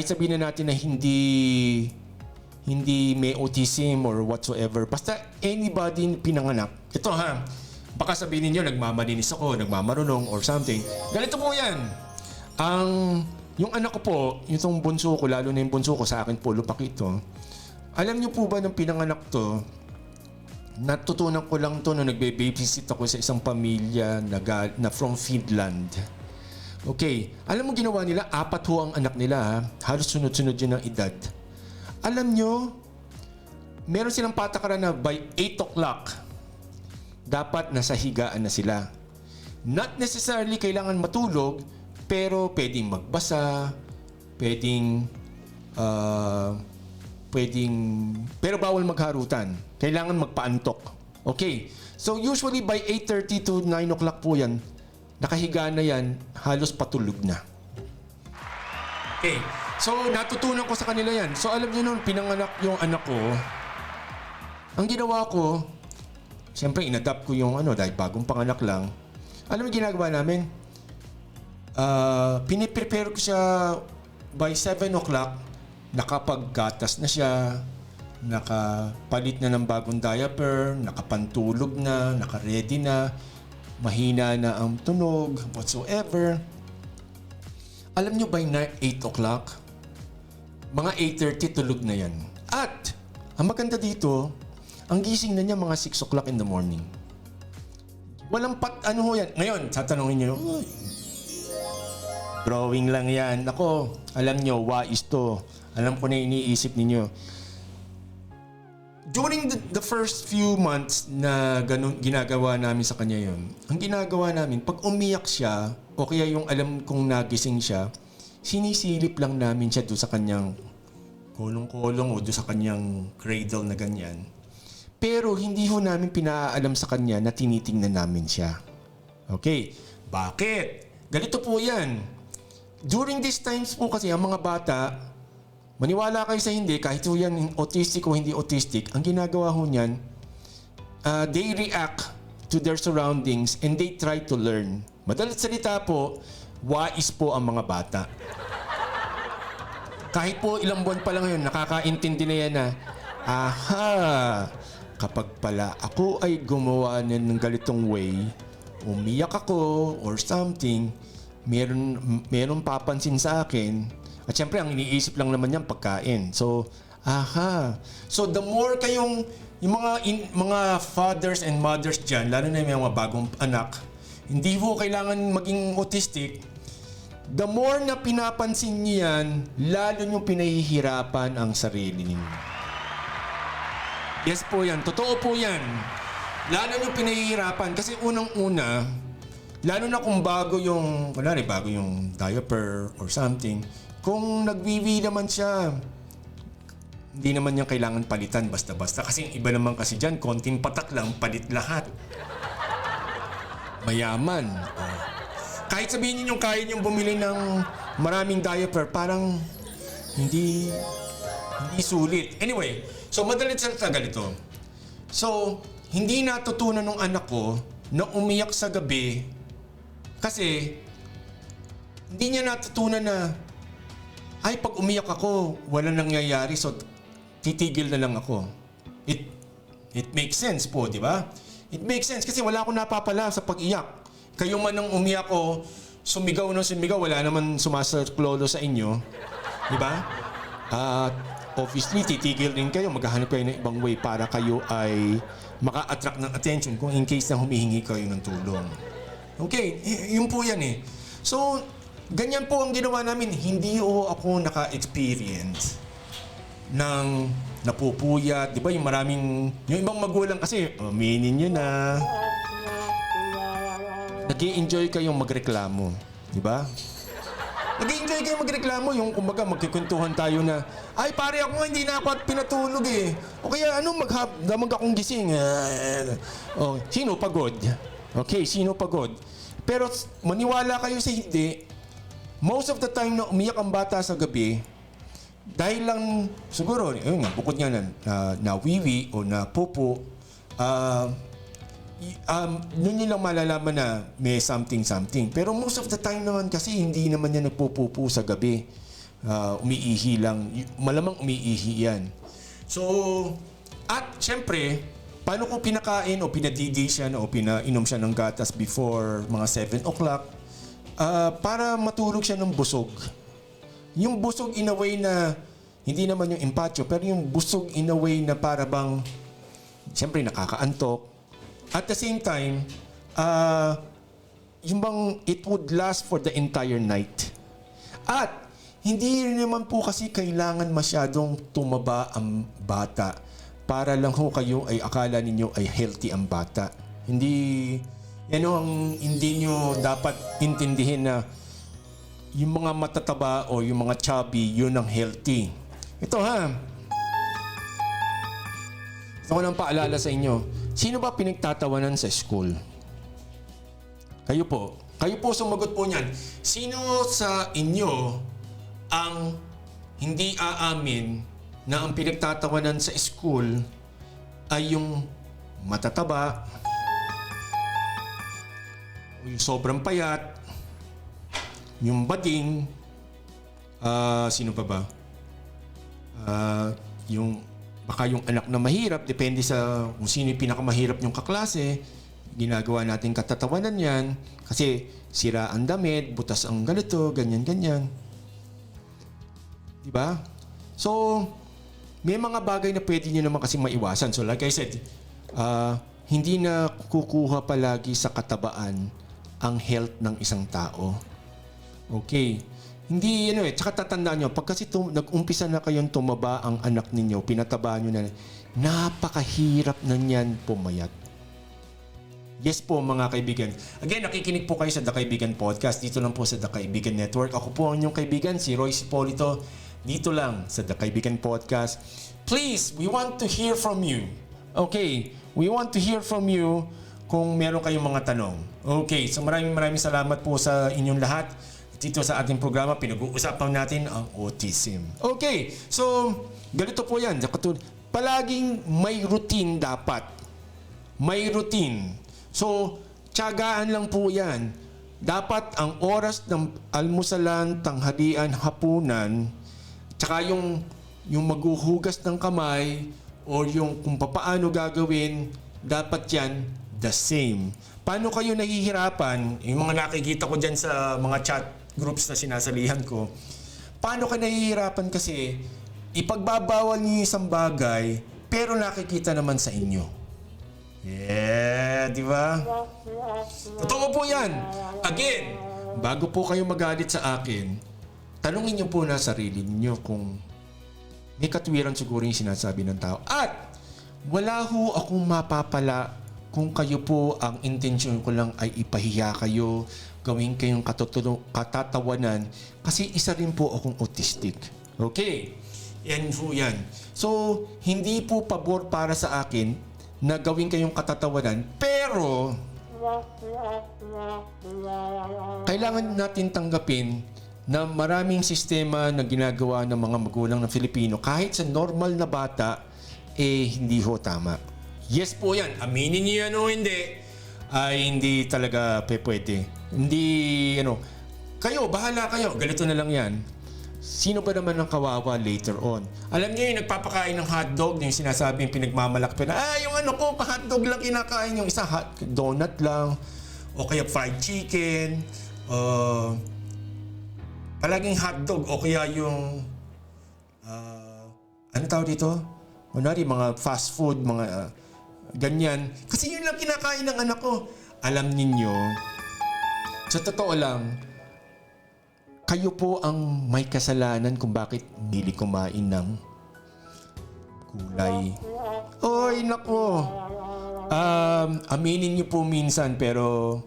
sabihin na natin na hindi may autism or whatsoever, basta anybody pinanganak, ito baka sabihin niyo nagmamalinis ako, nagmamarunong or something. Ganito po yan. Yung anak ko po, yung bunso ko, lalo na yung bunso ko, sa akin po, lupak ito. Alam niyo po ba nung pinanganak to, natutunan ko lang to nung nagbe-babysit ako sa isang pamilya na from Finland. Okay, alam mo ginawa nila? 4 ho ang anak nila. Halos sunod-sunod yun ang edad. Alam nyo, meron silang patakaran na by 8 o'clock, dapat nasa higaan na sila. Not necessarily kailangan matulog, pero pwedeng magbasa, pero bawal magharutan. Kailangan magpaantok. Okay. So usually by 8:30 to 9 o'clock po yan, nakahiga na yan, halos patulog na. Okay. So natutunan ko sa kanila yan. So alam niyo nung pinanganak yung anak ko, ang ginawa ko, siyempre inadapt ko yung dahil bagong panganak lang. Alam mo ginagawa namin? Piniprepare ko siya by 7 o'clock, nakapaggatas na siya, nakapalit na ng bagong diaper, nakapantulog na, nakaready na, mahina na ang tunog, whatsoever. Alam nyo by 8 o'clock, mga 8:30 tulog na yan. At, ang maganda dito, ang gising na niya mga 6 o'clock in the morning. Walang yan. Ngayon, tatanungin nyo, drawing lang yan. Ako, alam nyo, wais to. Alam ko na iniisip ninyo. During the first few months na ginagawa namin sa kanya yon, ang ginagawa namin, pag umiyak siya, o kaya yung alam kong nagising siya, sinisilip lang namin siya doon sa kanyang kolong-kolong o doon sa kanyang cradle na ganyan. Pero hindi ho namin pinaalam sa kanya na tinitingnan namin siya. Okay, bakit? Ganito po yan. During these times po kasi ang mga bata, maniwala kayo sa hindi, kahit ho yan autistic o hindi autistic, ang ginagawa ho niyan, they react to their surroundings and they try to learn. Madalit salita po, wais po ang mga bata. Kahit po ilang buwan pa lang yun, nakakaintindi na yan na, aha, kapag pala ako ay gumawa ng ganitong way, umiyak ako or something, meron papansin sa akin. At syempre, ang iniisip lang naman yan, pagkain. So, aha. So, the more kayong, yung mga fathers and mothers dyan, lalo na yung mga bagong anak, hindi po kailangan maging autistic. The more na pinapansin niyo yan, lalo nyo pinahihirapan ang sarili ninyo. Yes po yan. Totoo po yan. Lalo nyo pinahihirapan. Kasi unang-una, lalo na kung bago yung diaper or something, kung nagwiwi naman siya, hindi naman niya kailangan palitan basta-basta. Kasi iba naman kasi dyan, konting patak lang, palit lahat. Mayaman. Kahit sabihin niyo yung kaya niyong bumili ng maraming diaper, parang hindi sulit. Anyway, so madalit salita ganito. So, hindi natutunan ng anak ko na umiyak sa gabi kasi hindi niya natutunan na ay, pag umiyak ako, wala nangyayari, so titigil na lang ako. It makes sense po, di ba? It makes sense kasi wala akong napapala sa pag-iyak. Kayo man nang umiyak o sumigaw na sumigaw, wala naman sumasaklolo sa inyo. Di ba? At obviously, titigil din kayo. Maghahanap kayo ng ibang way para kayo ay maka-attract ng attention kung in case na humihingi kayo ng tulong. Okay, yun po yan eh. So, ganyan po ang ginawa namin. Hindi ako naka-experience ng napupuyat. Di ba yung maraming, yung ibang magulang kasi, aminin nyo na, nag-i-enjoy kayong magreklamo. Di ba? Nag-i-enjoy kayong magreklamo. Yung kumbaga magkikwentuhan tayo na, ay pare ako hindi na ako at pinatulog eh. O kaya damag akong gising. Oh, sino pagod? Okay, sino pagod? Pero maniwala kayo sa hindi, most of the time na umiyak ang bata sa gabi, dahil lang siguro, yun nga, bukod nga na wiwi o na pupo, nun nyo lang malalaman na may something. Pero most of the time naman kasi hindi naman yan nagpupupo sa gabi. Umiihi lang. Malamang umiihi yan. So, at syempre, paano ko pinakain o pinadidi siya o pinainom siya ng gatas before mga 7 o'clock para matulog siya ng busog. Yung busog in a way na, hindi naman yung empacho, pero yung busog in a way na para bang, syempre nakakaantok. At the same time, yung bang it would last for the entire night. At hindi rin naman po kasi kailangan masyadong tumaba ang bata para lang ho kayo ay akala ninyo ay healthy ang bata. Hindi, yan ang hindi nyo dapat intindihin na yung mga matataba o yung mga chubby, yun ang healthy. Ito ha. Gusto ko lang paalala sa inyo. Sino ba pinagtatawanan sa school? Kayo po. Kayo po sumagot po niyan. Sino sa inyo ang hindi aamin na ang pinagtatawanan sa school ay yung matataba, yung sobrang payat, yung bading, sino pa ba? Baka yung anak na mahirap, depende sa kung sino yung pinakamahirap yung kaklase, ginagawa natin katatawanan yan kasi sira ang damit, butas ang ganito, ganyan. Diba? So, may mga bagay na pwede nyo naman kasi maiwasan. So like I said, hindi na kukuha palagi sa katabaan ang health ng isang tao. Okay. Hindi, tsaka tatandaan nyo, pag kasi nag-umpisa na kayong tumaba ang anak ninyo, pinataba nyo na, napakahirap na niyan pumayat. Yes po mga kaibigan. Again, nakikinig po kayo sa The Kaibigan Podcast. Dito lang po sa The Kaibigan Network. Ako po ang inyong kaibigan, si Royce Hipolito. Dito lang sa The Kaibigan Podcast. Please, we want to hear from you. Okay, we want to hear from you kung meron kayong mga tanong. Okay, so maraming salamat po sa inyong lahat. Dito sa ating programa, pinag-uusapan natin ang autism. Okay, so ganito po yan. Palaging may routine dapat. May routine. So, tiyagaan lang po yan. Dapat ang oras ng almusalan, tanghalian, hapunan, tsaka yung maghuhugas ng kamay, or yung kung paano gagawin, dapat yan the same. Paano kayo nahihirapan? Yung mga nakikita ko dyan sa mga chat groups na sinasalihan ko, paano ka nahihirapan kasi ipagbabawal niyo yung isang bagay, pero nakikita naman sa inyo. Yeah, di ba? Totoo po yan. Again, bago po kayo magalit sa akin, tanungin niyo po na sarili niyo kung may katwiran siguro yung sinasabi ng tao. At wala ho akong mapapala kung kayo po ang intensyon ko lang ay ipahiya kayo, gawin kayong katatawanan, kasi isa rin po akong autistic. Okay? Yan po yan. So, hindi po pabor para sa akin na gawin kayong katatawanan, pero kailangan natin tanggapin na maraming sistema na ginagawa ng mga magulang ng Filipino, kahit sa normal na bata, hindi ho tama. Yes po yan. Aminin niyo yan o hindi, ay hindi talaga pwede. Hindi, kayo, bahala kayo. Ganito na lang yan. Sino ba naman ang kawawa later on? Alam niyo yung nagpapakain ng hotdog, yung sinasabing pinagmamalaki na, yung ko, hotdog lang kinakain, yung isa donut lang, o kaya fried chicken, palaging hotdog, o kaya yung, ano tawag dito? Kunwari, mga fast food, mga ganyan. Kasi yun lang kinakain ng anak ko. Alam ninyo, sa totoo lang, kayo po ang may kasalanan kung bakit hindi kumain ng gulay. Oy, nako. Aminin niyo po minsan, pero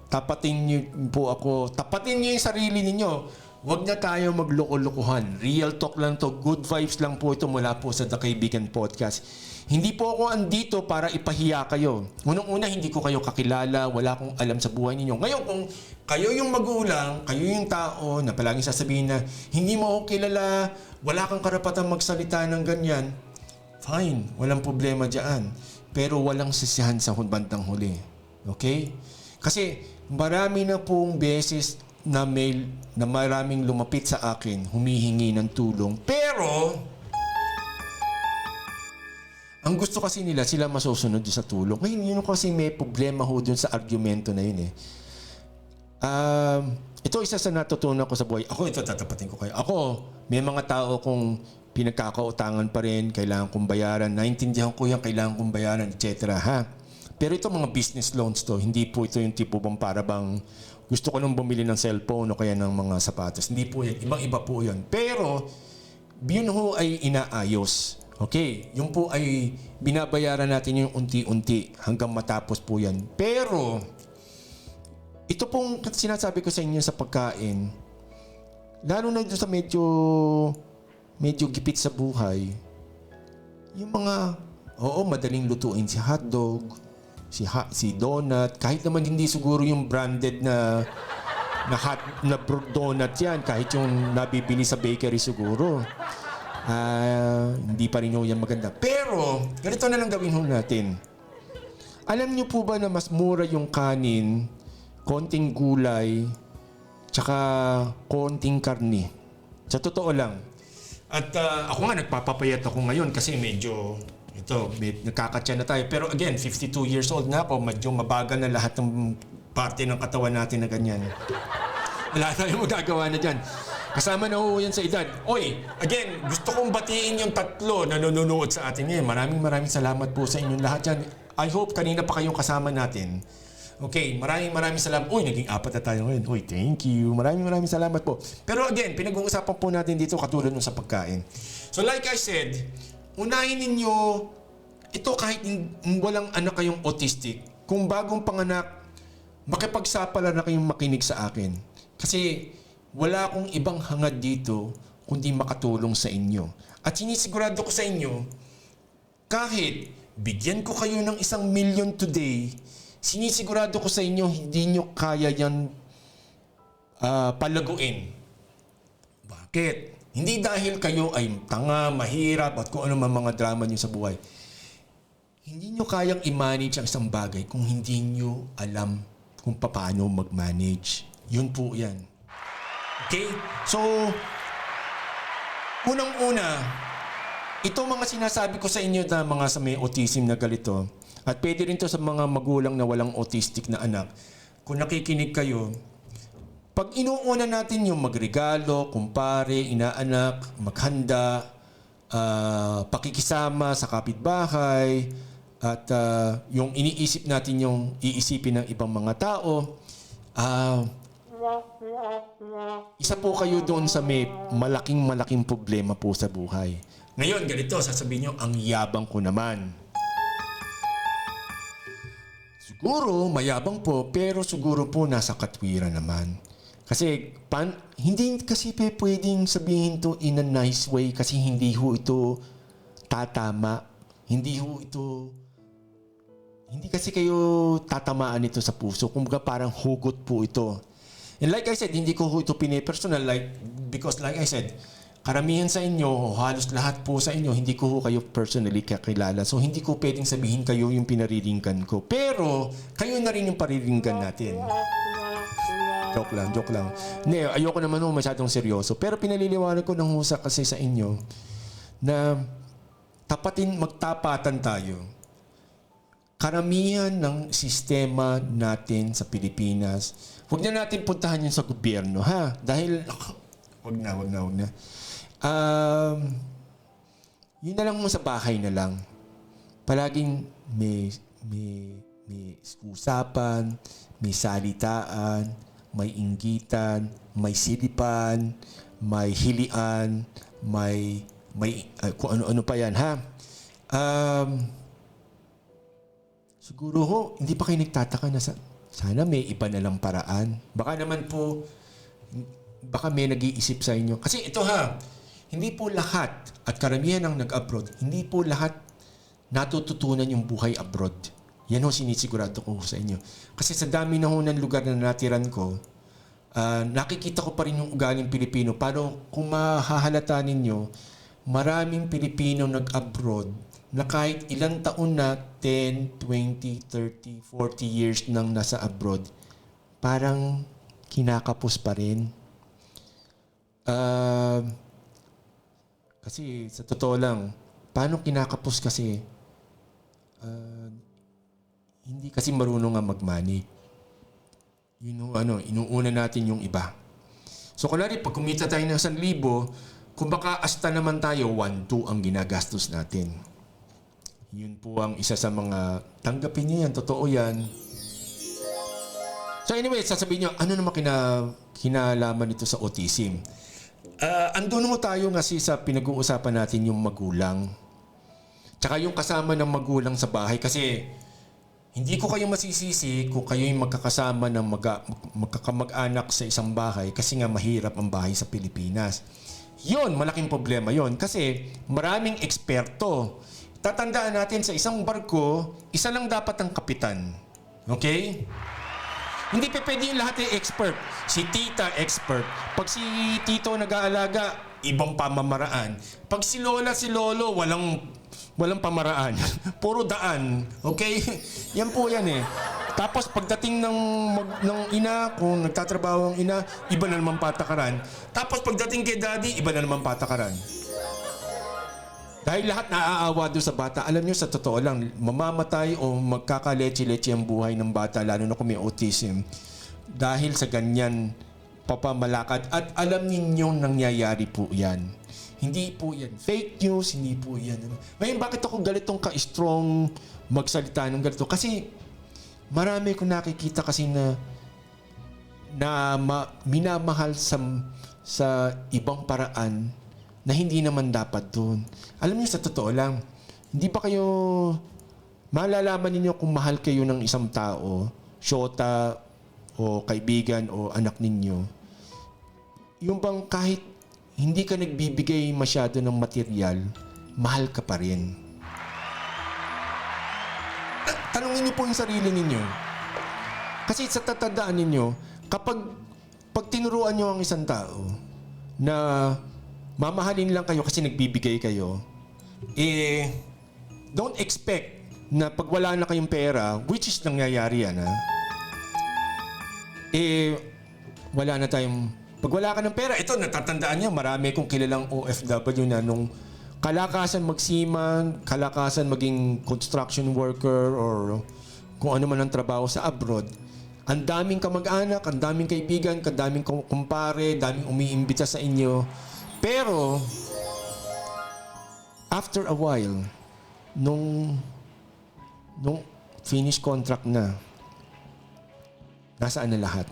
tapatin niyo po ako. Tapatin niyo yung sarili ninyo. Huwag na tayo magloko-lokohan. Real talk lang to. Good vibes lang po ito mula po sa The Kaibigan Podcast. Hindi po ako andito para ipahiya kayo. Unang-una, hindi ko kayo kakilala. Wala akong alam sa buhay ninyo. Ngayon, kung kayo yung magulang, kayo yung tao na palaging sasabihin na hindi mo ako kilala, wala kang karapatang magsalita ng ganyan, fine. Walang problema dyan. Pero walang sisihan sa bandang huli. Okay? Kasi marami na pong beses na maraming lumapit sa akin, humihingi ng tulong. Pero, ang gusto kasi nila, sila masusunod sa tulong. Ngayon, yun kasi may problema ho dun sa argumento na yun eh. Ito isa sa natutunan ko sa buhay. Ako, ito tatapatin ko kayo. Ako, may mga tao kong pinagkakautangan pa rin, kailangan kong bayaran, naintindihan ko yan, kailangan kong bayaran, etc. Ha? Pero ito mga business loans to, hindi po ito yung tipo bang para bang gusto ko nung bumili ng cellphone o kaya ng mga sapatos. Hindi po yan. Ibang-iba po yan. Pero, yun ho ay inaayos. Okay? Yung po ay binabayaran natin yung unti-unti hanggang matapos po yan. Pero, ito pong sinasabi ko sa inyo sa pagkain, lalo na dito sa medyo gipit sa buhay, yung mga, madaling lutuin si hotdog, si donut, kahit naman hindi siguro yung branded na donut yan, kahit yung nabibili sa bakery siguro. Hindi pa rin yan maganda. Pero, ganito na lang gawin natin. Alam niyo po ba na mas mura yung kanin, konting gulay, tsaka konting karni? Sa totoo lang. At ako nga, nagpapapayat ako ngayon kasi medyo nagkakatya na tayo. Pero again, 52 years old na ako. Medyo mabagal na lahat ng parte ng katawan natin na ganyan. Wala tayong magagawa na dyan. Kasama na ho yan sa edad. Oy, again, gusto kong batiin yung tatlo na nanonood sa atin ngayon. Maraming salamat po sa inyong lahat dyan. I hope kanina pa kayong kasama natin. Okay, maraming salamat. Uy, naging 4 na tayo ngayon. Uy, thank you. Maraming salamat po. Pero again, pinag-uusapan po natin dito katulad nung sa pagkain. So like I said, unahin ninyo, ito kahit walang anak kayong autistic, kung bagong panganak, makipagsapala na kayong makinig sa akin. Kasi wala akong ibang hangad dito kundi makatulong sa inyo. At sinisigurado ko sa inyo, kahit bigyan ko kayo ng 1,000,000 today, sinisigurado ko sa inyo, hindi nyo kaya yan palaguin. Bakit? Hindi dahil kayo ay tanga, mahirap, at kung ano man mga drama nyo sa buhay. Hindi nyo kayang i-manage ang isang bagay kung hindi nyo alam kung paano mag-manage. Yun po yan. Okay? So, unang-una, ito mga sinasabi ko sa inyo na mga sa may autism na galito, at pwede rin to sa mga magulang na walang autistic na anak. Kung nakikinig kayo, pag inuuna natin yung magregalo, kumpare, inaanak, maghanda, pakikisama sa kapitbahay, at yung iniisip natin yung iisipin ng ibang mga tao, isa po kayo doon sa may malaking problema po sa buhay. Ngayon, ganito, sasabihin nyo, ang yabang ko naman. Siguro, mayabang po, pero siguro po nasa katwiran naman. Kasi, hindi kasi pwedeng sabihin to in a nice way kasi hindi ho ito tatama. Hindi kasi kayo tatamaan ito sa puso. Kumbaga parang hugot po ito. And like I said, hindi ko ito pinipersonal because like I said, karamihan sa inyo, halos lahat po sa inyo, hindi ko kayo personally kakilala. So hindi ko pwedeng sabihin kayo yung pinariringgan ko. Pero kayo na rin yung pariringgan natin. Joke lang. Hindi, ayoko naman masyadong seryoso. Pero pinaliliwanag ko ng husa kasi sa inyo na magtapatan tayo. Karamihan ng sistema natin sa Pilipinas, huwag na natin puntahan yun sa gobyerno, ha? Dahil, wag na. Yun na lang mo sa bahay na lang. Palaging may usapan, may salitaan, may inggitan, may silipan, may hilian, may kung ano-ano pa yan, ha? Siguro ho, hindi pa kayo nagtataka na sana may iba na lang paraan. Baka naman po, baka may nag-iisip sa inyo. Kasi ito ha, hindi po lahat, at karamihan ang nag-abroad, hindi po lahat natututunan yung buhay abroad. Yan ho, sinisigurado ko sa inyo. Kasi sa dami na ho ng lugar na natiran ko, nakikita ko pa rin yung ugaling Pilipino. Pero kung mahahalata ninyo, maraming Pilipino nag-abroad na kahit ilang taon na, 10, 20, 30, 40 years nang nasa abroad, parang kinakapos pa rin. Kasi sa totoo lang, paano kinakapos kasi? Hindi kasi marunong nga mag-manage. Inuuna natin yung iba. So kunwari, pag kumita tayo ng 1,000, kung baka asta naman tayo, 1-2 ang ginagastos natin. Yun po ang isa sa mga, tanggapin niyo yan, totoo yan. So anyway, sasabihin niyo, ano naman kinalaman nito sa autism? Andun mo tayo kasi sa pinag-uusapan natin yung magulang. Tsaka yung kasama ng magulang sa bahay kasi hindi ko kayo masisisi kung kayo yung magkakasama ng magkakamag-anak sa isang bahay kasi nga mahirap ang bahay sa Pilipinas. Yun, malaking problema yon kasi maraming eksperto. Tatandaan natin sa isang barko, isa lang dapat ang kapitan. Okay? Hindi pa pwede yung lahat ay expert. Si tita, expert. Pag si tito nag-aalaga, ibang pamamaraan. Pag si lola, si lolo, walang pamaraan. Puro daan. Okay? Yan po yan eh. Tapos pagdating ng ina, kung nagtatrabaho ang ina, iba na naman patakaran. Tapos pagdating kay daddy, iba na naman patakaran. Dahil lahat naaawa doon sa bata. Alam nyo, sa totoo lang, mamamatay o magkakaleche-leche ang buhay ng bata, lalo na kung may autism. Dahil sa ganyan papamalakad. At alam ninyong nangyayari po yan. Hindi po yan fake news, hindi po yan. Ngayon, bakit ako galitong ka-strong magsalita ng galito? Kasi marami ko nakikita kasi na minamahal sa ibang paraan na hindi naman dapat doon. Alam niyo, sa totoo lang, hindi ba kayo malalaman ninyo kung mahal kayo ng isang tao, syota o kaibigan o anak ninyo, yung bang kahit hindi ka nagbibigay masyado ng material, mahal ka pa rin. tanungin niyo po yung sarili ninyo. Kasi sa tatandaan ninyo, pag tinuruan niyo ang isang tao na mamahalin lang kayo kasi nagbibigay kayo, don't expect na pag wala na kayong pera, which is nangyayari yan, wala na tayong... Pag wala ka ng pera, ito, natatandaan niya, marami kong kilalang OFW na nung kalakasan magsiman, kalakasan maging construction worker or kung ano man ang trabaho sa abroad, ang daming kamag-anak, ang daming kaibigan, ang daming kumpare, daming umiimbita sa inyo. Pero, after a while, nung finish contract na, nasaan na lahat?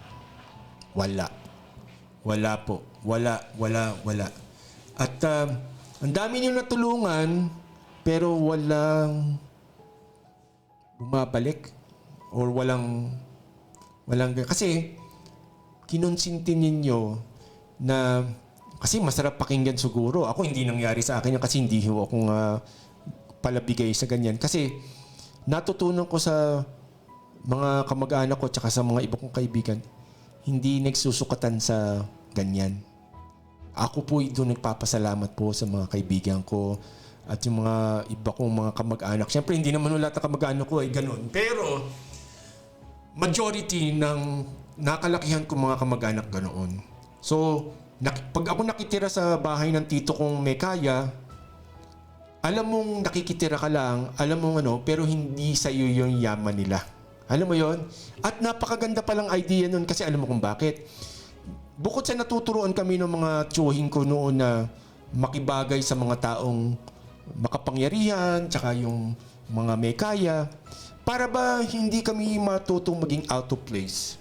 Wala. Wala po. Wala. At ang dami niyo natulungan, pero walang bumabalik. Or walang kasi kinonsinti ninyo na, kasi masarap pakinggan siguro. Ako hindi nangyari sa akin yan kasi hindi ho akong palabigay sa ganyan. Kasi natutunan ko sa mga kamag-anak ko tsaka sa mga iba kong kaibigan, hindi nagsusukatan sa ganyan. Ako po doon nagpapasalamat po sa mga kaibigan ko at yung mga iba kong mga kamag-anak. Siyempre, hindi naman lahat ng kamag-anak ko ay ganun. Pero, majority ng nakalakihan ko mga kamag-anak ganoon. So, pag ako nakitira sa bahay ng tito kong may kaya, alam mong nakikitira ka lang, alam mong pero hindi sa iyo yung yaman nila. Alam mo yon? At napakaganda palang idea nun kasi alam mo kung bakit. Bukod sa natuturuan kami ng mga tsuhing ko noon na makibagay sa mga taong makapangyarihan, tsaka yung mga may kaya, para ba hindi kami matutong maging out of place?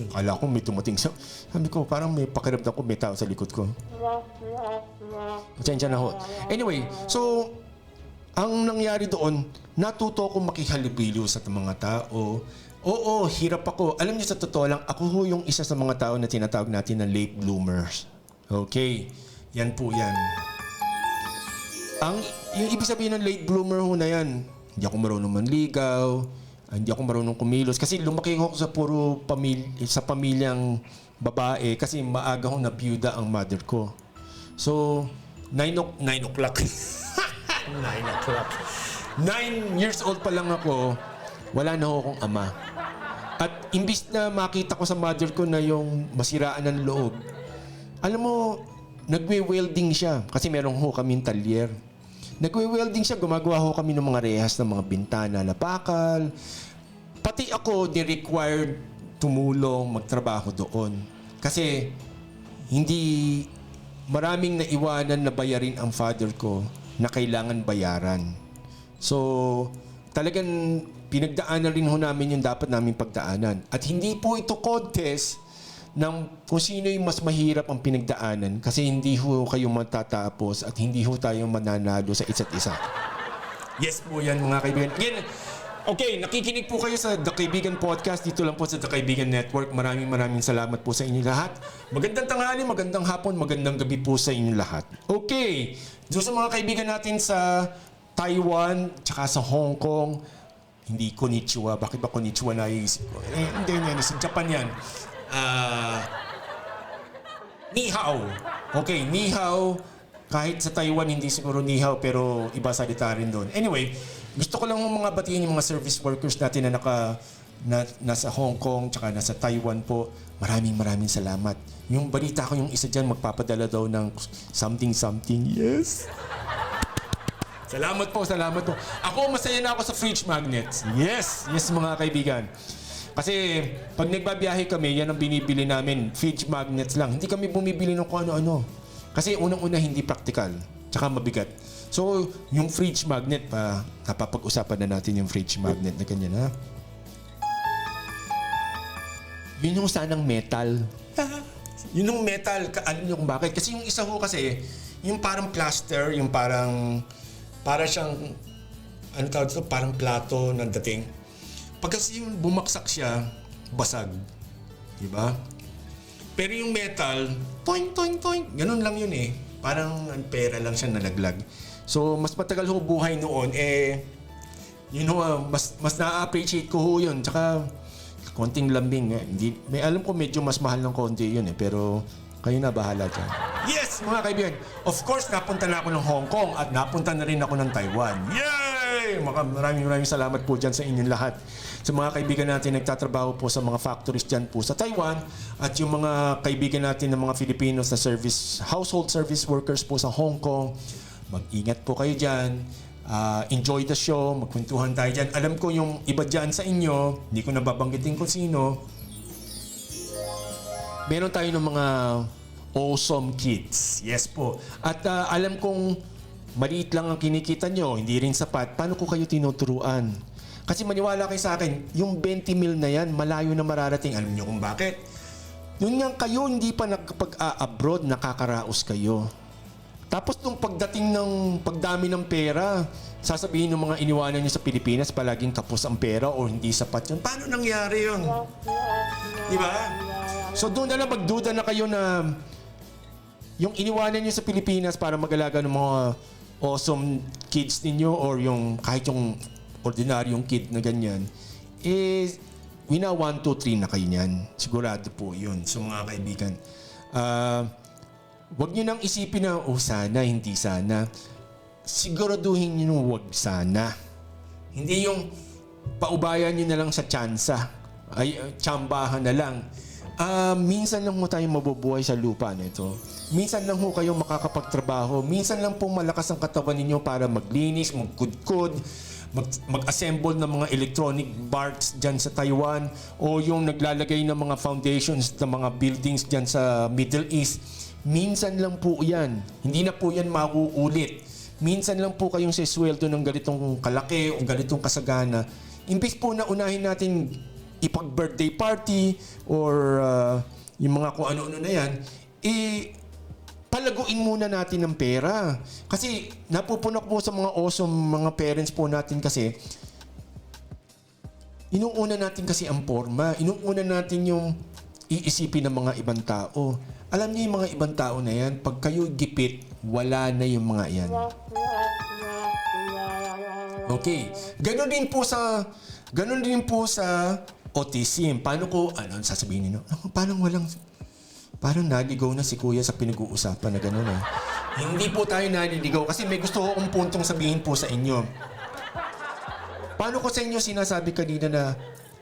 Akala ko may tumating sa... Sabi ko, parang may pakiramdam ko, may tao sa likod ko. Pasensya na ho. Anyway, so, ang nangyari doon, natuto ko makihalubilo sa mga tao. Oo, hirap ako. Alam niyo, sa totoo lang, ako ho yung isa sa mga tao na tinatawag natin na late bloomers. Okay, yan po yan. Yung ibig sabihin ng late bloomer ho na yan, hindi ako marunong manligaw, hindi ako marunong kumilos. Kasi lumaki ako sa pamilyang babae kasi maaga akong nabiyuda ang mother ko. So, 9 o'clock. 9 o'clock. 9 years old pa lang ako, wala na akong ama. At imbis na makita ko sa mother ko na yung masiraan ng loob, alam mo, nagwe-welding siya. Kasi meron ho kaming talyer. Nagwe-welding siya, gumagawa ho kami ng mga rehas ng mga bintana na bakal. Pati ako, required tumulong, magtrabaho doon. Kasi hindi maraming naiwanan na bayarin ang father ko na kailangan bayaran. So, talagang pinagdaanan rin ho namin yung dapat namin pagdaanan. At hindi po ito contest ng kung sino yung mas mahirap ang pinagdaanan kasi hindi ho kayo matatapos at hindi ho tayo mananalo sa isa't isa. Yes po yan mga kaibigan. Again, okay, nakikinig po kayo sa The Kaibigan Podcast. Dito lang po sa The Kaibigan Network. Maraming salamat po sa inyo lahat. Magandang tanghali, magandang hapon, magandang gabi po sa inyo lahat. Okay, doon sa mga kaibigan natin sa Taiwan, tsaka sa Hong Kong, hindi konnichiwa. Bakit ba konnichiwa naisip ko? Hindi yan, sa Japan yan. Ni hao. Okay, ni hao. Kahit sa Taiwan, hindi siguro ni hao, pero iba salita rin doon. Anyway, gusto ko lang mga batiin yung mga service workers natin na nasa Hong Kong tsaka nasa Taiwan po. Maraming salamat. Yung balita ko, yung isa dyan magpapadala daw ng something. Yes. Salamat po. Ako, masaya na ako sa fridge magnets. Yes mga kaibigan. Kasi pag nagbabiyahe kami, yan ang binibili namin. Fridge magnets lang. Hindi kami bumibili ng kung ano-ano. Kasi unang-una hindi practical. Tsaka mabigat. So, yung fridge magnet pa, napapag-usapan na natin yung fridge magnet na ganyan, ha? Yun yung sanang metal. Yun yung metal. Alam niyo kung bakit? Kasi yung isa ho kasi, yung parang plaster, yung para siyang, ano tawag ito? Parang plato ng dating. Pag kasi yung bumaksak siya, basag. Diba? Pero yung metal, toing. Ganun lang yun eh. Parang pera lang siya nalaglag. So, mas matagal ho buhay noon. mas na-appreciate ko ho yun. Tsaka, konting lambing. May alam ko medyo mas mahal ng konti yun pero kayo na bahala dyan. Yes, mga kaibigan. Of course, napunta na ako ng Hong Kong at napunta na rin ako ng Taiwan. Yay! Maraming salamat po dyan sa inyong lahat. Sa mga kaibigan natin nagtatrabaho po sa mga factories dyan po sa Taiwan at yung mga kaibigan natin ng mga Filipinos na household service workers po sa Hong Kong, mag-ingat po kayo dyan. Enjoy the show, magkwentuhan tayo dyan. Alam ko yung iba dyan sa inyo, hindi ko nababanggitin kung sino, meron tayo ng mga awesome kids. Yes po. At alam kong maliit lang ang kinikita nyo, hindi rin sapat. Paano ko kayo tinuturuan? Kasi maniwala kayo sa akin, yung 20 mil na yan, malayo na mararating. Alam nyo kung bakit? Yun nga kayo, hindi pa nakapag-abroad, nakakaraos kayo. Tapos nung pagdami ng pera, sasabihin ng mga iniwanan nyo sa Pilipinas, palaging kapos ang pera o hindi sapat yun. Paano nangyari yun? Di ba? So doon na lang magduda na kayo na yung iniwanan nyo sa Pilipinas para mag-alaga ng mga awesome kids ninyo or yung kahit yung ordinaryong kid na ganyan, wina 1, 2, 3 na kayo niyan. Sigurado po yun. So mga kaibigan, wag nyo nang isipin na, sana, hindi sana. Siguraduhin nyo nung wag sana. Hindi yung paubayan nyo na lang sa tsansa. Tsambahan na lang. Minsan lang ho tayo mabubuhay sa lupa na ito. Minsan lang ho kayo makakapagtrabaho. Minsan lang po malakas ang katawan ninyo para maglinis, magkudkod, mag-assemble ng mga electronic parts dyan sa Taiwan o yung naglalagay ng mga foundations ng mga buildings dyan sa Middle East. Minsan lang po yan. Hindi na po yan mauulit. Minsan lang po kayong sisweldo ng ganitong kalaki o ganitong kasagana. Imbis po na unahin natin ipag-birthday party or yung mga kung ano-ano na yan, palaguin muna natin ng pera. Kasi napupunak po sa mga awesome mga parents po natin kasi inuuna natin kasi ang forma. Inuuna natin yung iisipin ng mga ibang tao. Alam niyo yung mga ibang tao na yan, pag kayo gipit, wala na yung mga yan. Okay. Ganon din po sa autism. Paano ko, sasabihin niyo? Parang naligaw na si Kuya sa pinag-uusapan na gano'n Hindi po tayo naliligaw kasi may gusto akong puntong sabihin po sa inyo. Paano ko sa inyo sinasabi kanina na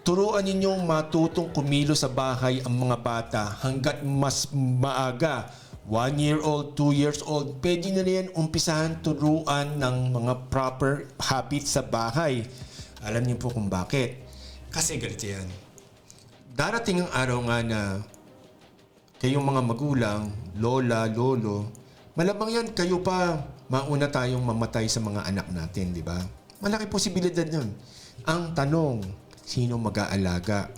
turuan ninyong matutong kumilo sa bahay ang mga bata hanggat mas maaga. 1 year old, 2 years old, pwede na rin umpisahan turuan ng mga proper habits sa bahay. Alam niyo po kung bakit. Kasi ganito yan. Darating ang araw nga na kayong mga magulang, lola, lolo, malamang yan kayo pa mauna tayong mamatay sa mga anak natin, di ba? Malaki posibilidad yun. Ang tanong, sino mag-aalaga?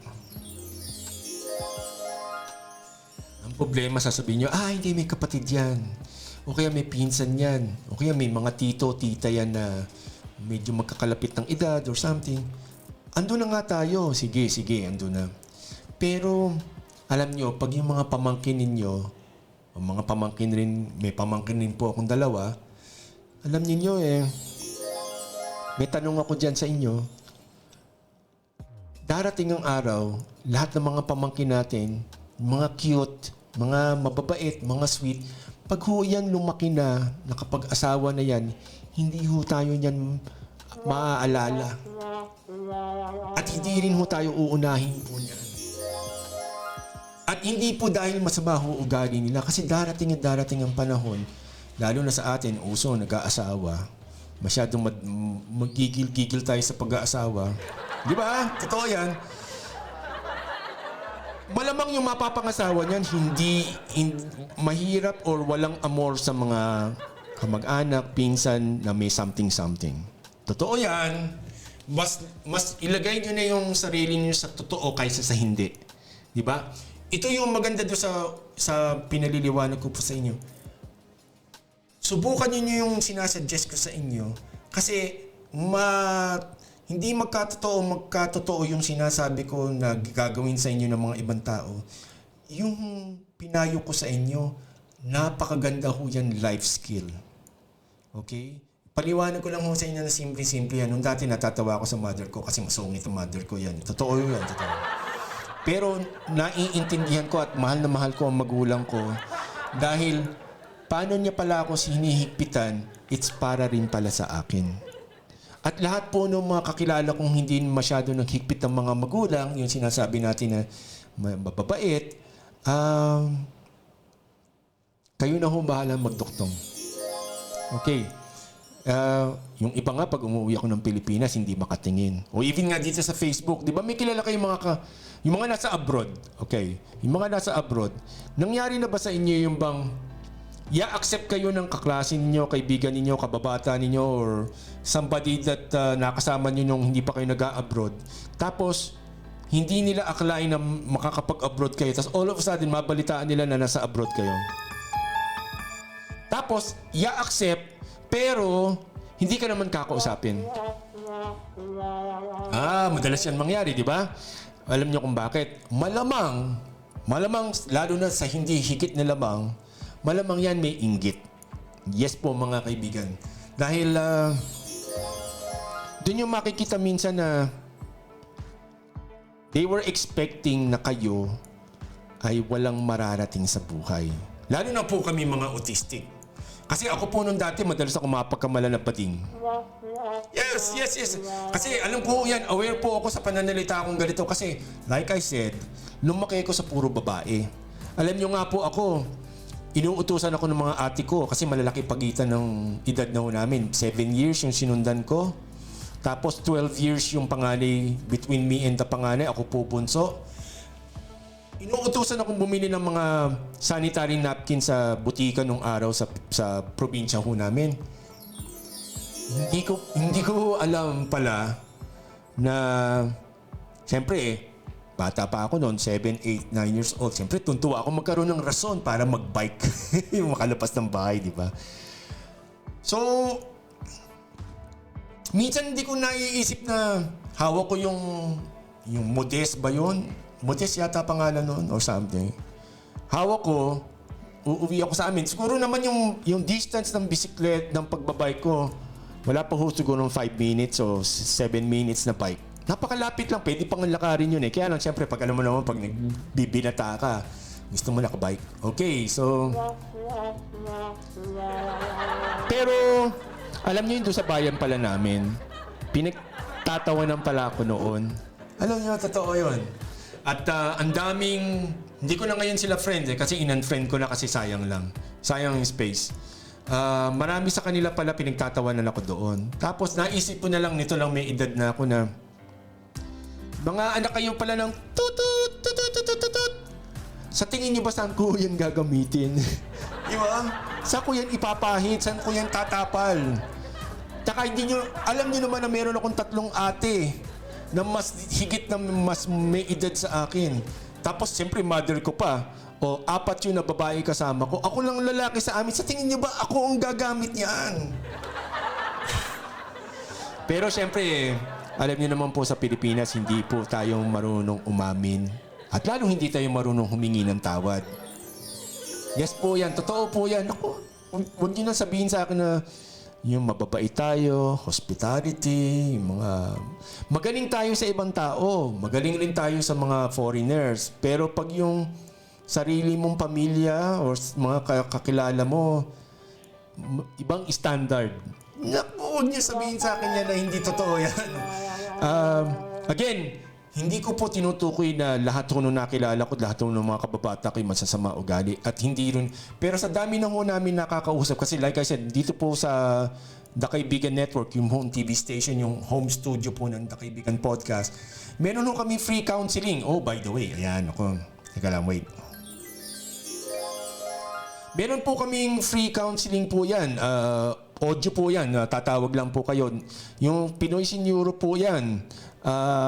Ang problema, sasabihin nyo, hindi, may kapatid yan. O kaya may pinsan yan. O kaya may mga tito, tita yan na medyo magkakalapit ng edad or something. Ando na nga tayo. Sige, ando na. Pero, alam nyo, pag yung mga pamangkin ninyo, mga pamangkin rin, may pamangkin rin po akong dalawa, alam niyo may tanong ako dyan sa inyo. Darating ang araw, lahat ng mga pamangkin natin, mga cute, mga mababait, mga sweet, pag ho yan lumaki na, nakapag-asawa na yan, hindi ho tayo yan maaalala. At hindi rin ho tayo uunahin po niyan. At hindi po dahil masama ho ugali nila kasi darating ang panahon, lalo na sa atin, uso, nag-aasawa, masyadong magigil-gigil tayo sa pag-aasawa. Di ba? Totoo yan. Malamang yung mapapangasawa niyan, hindi mahirap or walang amor sa mga kamag-anak, pinsan na may something. Totoo yan. Mas ilagay nyo na yung sarili nyo sa totoo kaysa sa hindi. Di ba? Ito yung maganda doon sa pinaliliwanag ko po sa inyo. Subukan niyo yung sinasuggest ko sa inyo kasi hindi magkatotoo yung sinasabi ko na gagawin sa inyo ng mga ibang tao. Yung pinayo ko sa inyo, napakaganda ho yan life skill. Okay? Paliwanag ko lang ho sa inyo na simple-simple yan. Nung dati natatawa ako sa mother ko kasi masungit ang mother ko yan. Totoo yun, totoo. Pero naiintindihan ko at mahal na mahal ko ang magulang ko dahil paano niya pala ako hinihigpitan, it's para rin pala sa akin. At lahat po ng mga kakilala kong hindi masyado naghigpit ng mga magulang, yung sinasabi natin na mababait, kayo na ho bahala magduktong. Okay. Yung iba nga, pag umuwi ako ng Pilipinas, hindi makatingin. O even nga dito sa Facebook, di ba may kilala kayong yung mga nasa abroad, okay? Yung mga nasa abroad, nangyari na ba sa inyo yung bang accept kayo ng kaklase ninyo, kaibigan ninyo, kababata ninyo, or somebody that nakasama nyo nung hindi pa kayo nag-a-abroad. Tapos, hindi nila akalain na makakapag-abroad kayo. Tapos all of a sudden, mabalitaan nila na nasa abroad kayo. Tapos, accept, pero hindi ka naman kakausapin. Madalas yan mangyari, di ba? Alam niyo kung bakit? Malamang, lalo na sa hindi higit na lamang, malamang yan may inggit. Yes po, mga kaibigan. Dahil, dun yung makikita minsan na they were expecting na kayo ay walang mararating sa buhay. Lalo na po kami mga autistic. Kasi ako po nung dati, madalas ako mapagkamala na bading. Yes. Kasi alam ko yan, aware po ako sa pananalita akong ganito. Kasi, like I said, lumaki ko sa puro babae. Alam nyo nga po ako, inuutusan ako ng mga ate ko kasi malalaki pagitan ng edad na ho namin. 7 years yung sinundan ko. Tapos 12 years yung panganay between me and the panganay. Ako po bunso. Inuutusan akong bumili ng mga sanitary napkin sa butika nung araw sa probinsya ho namin. Hindi ko alam pala na siyempre bata pa ako noon, 7, 8, 9 years old. Siyempre tuntua ako magkaroon ng rason para magbike. Yung makalabas ng bahay, di ba? So, minsan hindi ko naiisip na hawak ko yung Modest ba yun? Modest yata pangalan nun or something. Hawak ko, uuwi ako sa amin. Siguro naman yung distance ng bisiklet, ng pagbabike ko, wala pa ho siguro ng 5 minutes o 7 minutes na bike. Napakalapit lang, pwede pang lakarin yun eh. Kaya lang siyempre, pag alam mo naman, pag nagbibinata ka, gusto mo nakabike. Okay, so... Pero, alam niyo yun doon sa bayan pala namin, pinagtatawanan pala ako noon. Alam niyo, totoo yun. At ang daming, hindi ko na ngayon sila friends kasi in-unfriend ko na kasi sayang lang. Sayang yung space. Marami sa kanila pala pinagtatawanan ako doon. Tapos naisip ko na lang, nito lang may edad na ako na, mga anak kayo pala ng tutut, tutut, tutut, tutut. Sa tingin niyo ba saan ko yan gagamitin? Di ba? Saan ko yan ipapahit? Saan ko yan tatapal? Tsaka hindi nyo, alam niyo naman na meron akong 3 ate na mas higit na mas may edad sa akin. Tapos siyempre mother ko pa. O 4 yun na babae kasama ko. Ako lang lalaki sa amin. Sa tingin niyo ba ako ang gagamit yan? Pero siyempre, alam niyo naman po sa Pilipinas, hindi po tayo marunong umamin. At lalong hindi tayo marunong humingi ng tawad. Yes po yan. Totoo po yan. Ako, huwag niyo na sabihin sa akin na yung mababait tayo, hospitality, yung mga... Magaling tayo sa ibang tao. Magaling rin tayo sa mga foreigners. Pero pag yung sarili mong pamilya o mga kakilala mo, ibang standard. Naku, huwag niyo sabihin sa akin yan na hindi totoo yan. Again, hindi ko po tinutukoy na lahat ko nung nakilala ko, lahat ng mga kababata ko masasama ugali. At hindi rin. Pero sa dami na ho namin nakakausap, kasi like I said, dito po sa The Kaibigan Network, yung home TV station, yung home studio po ng The Kaibigan Podcast, meron ho kami free counseling. Oh, by the way, ayan ako. Teka lang, wait. Meron po kaming free counseling po yan. Audio po yan. Tatawag lang po kayo. Yung Pinoy Senior po yan.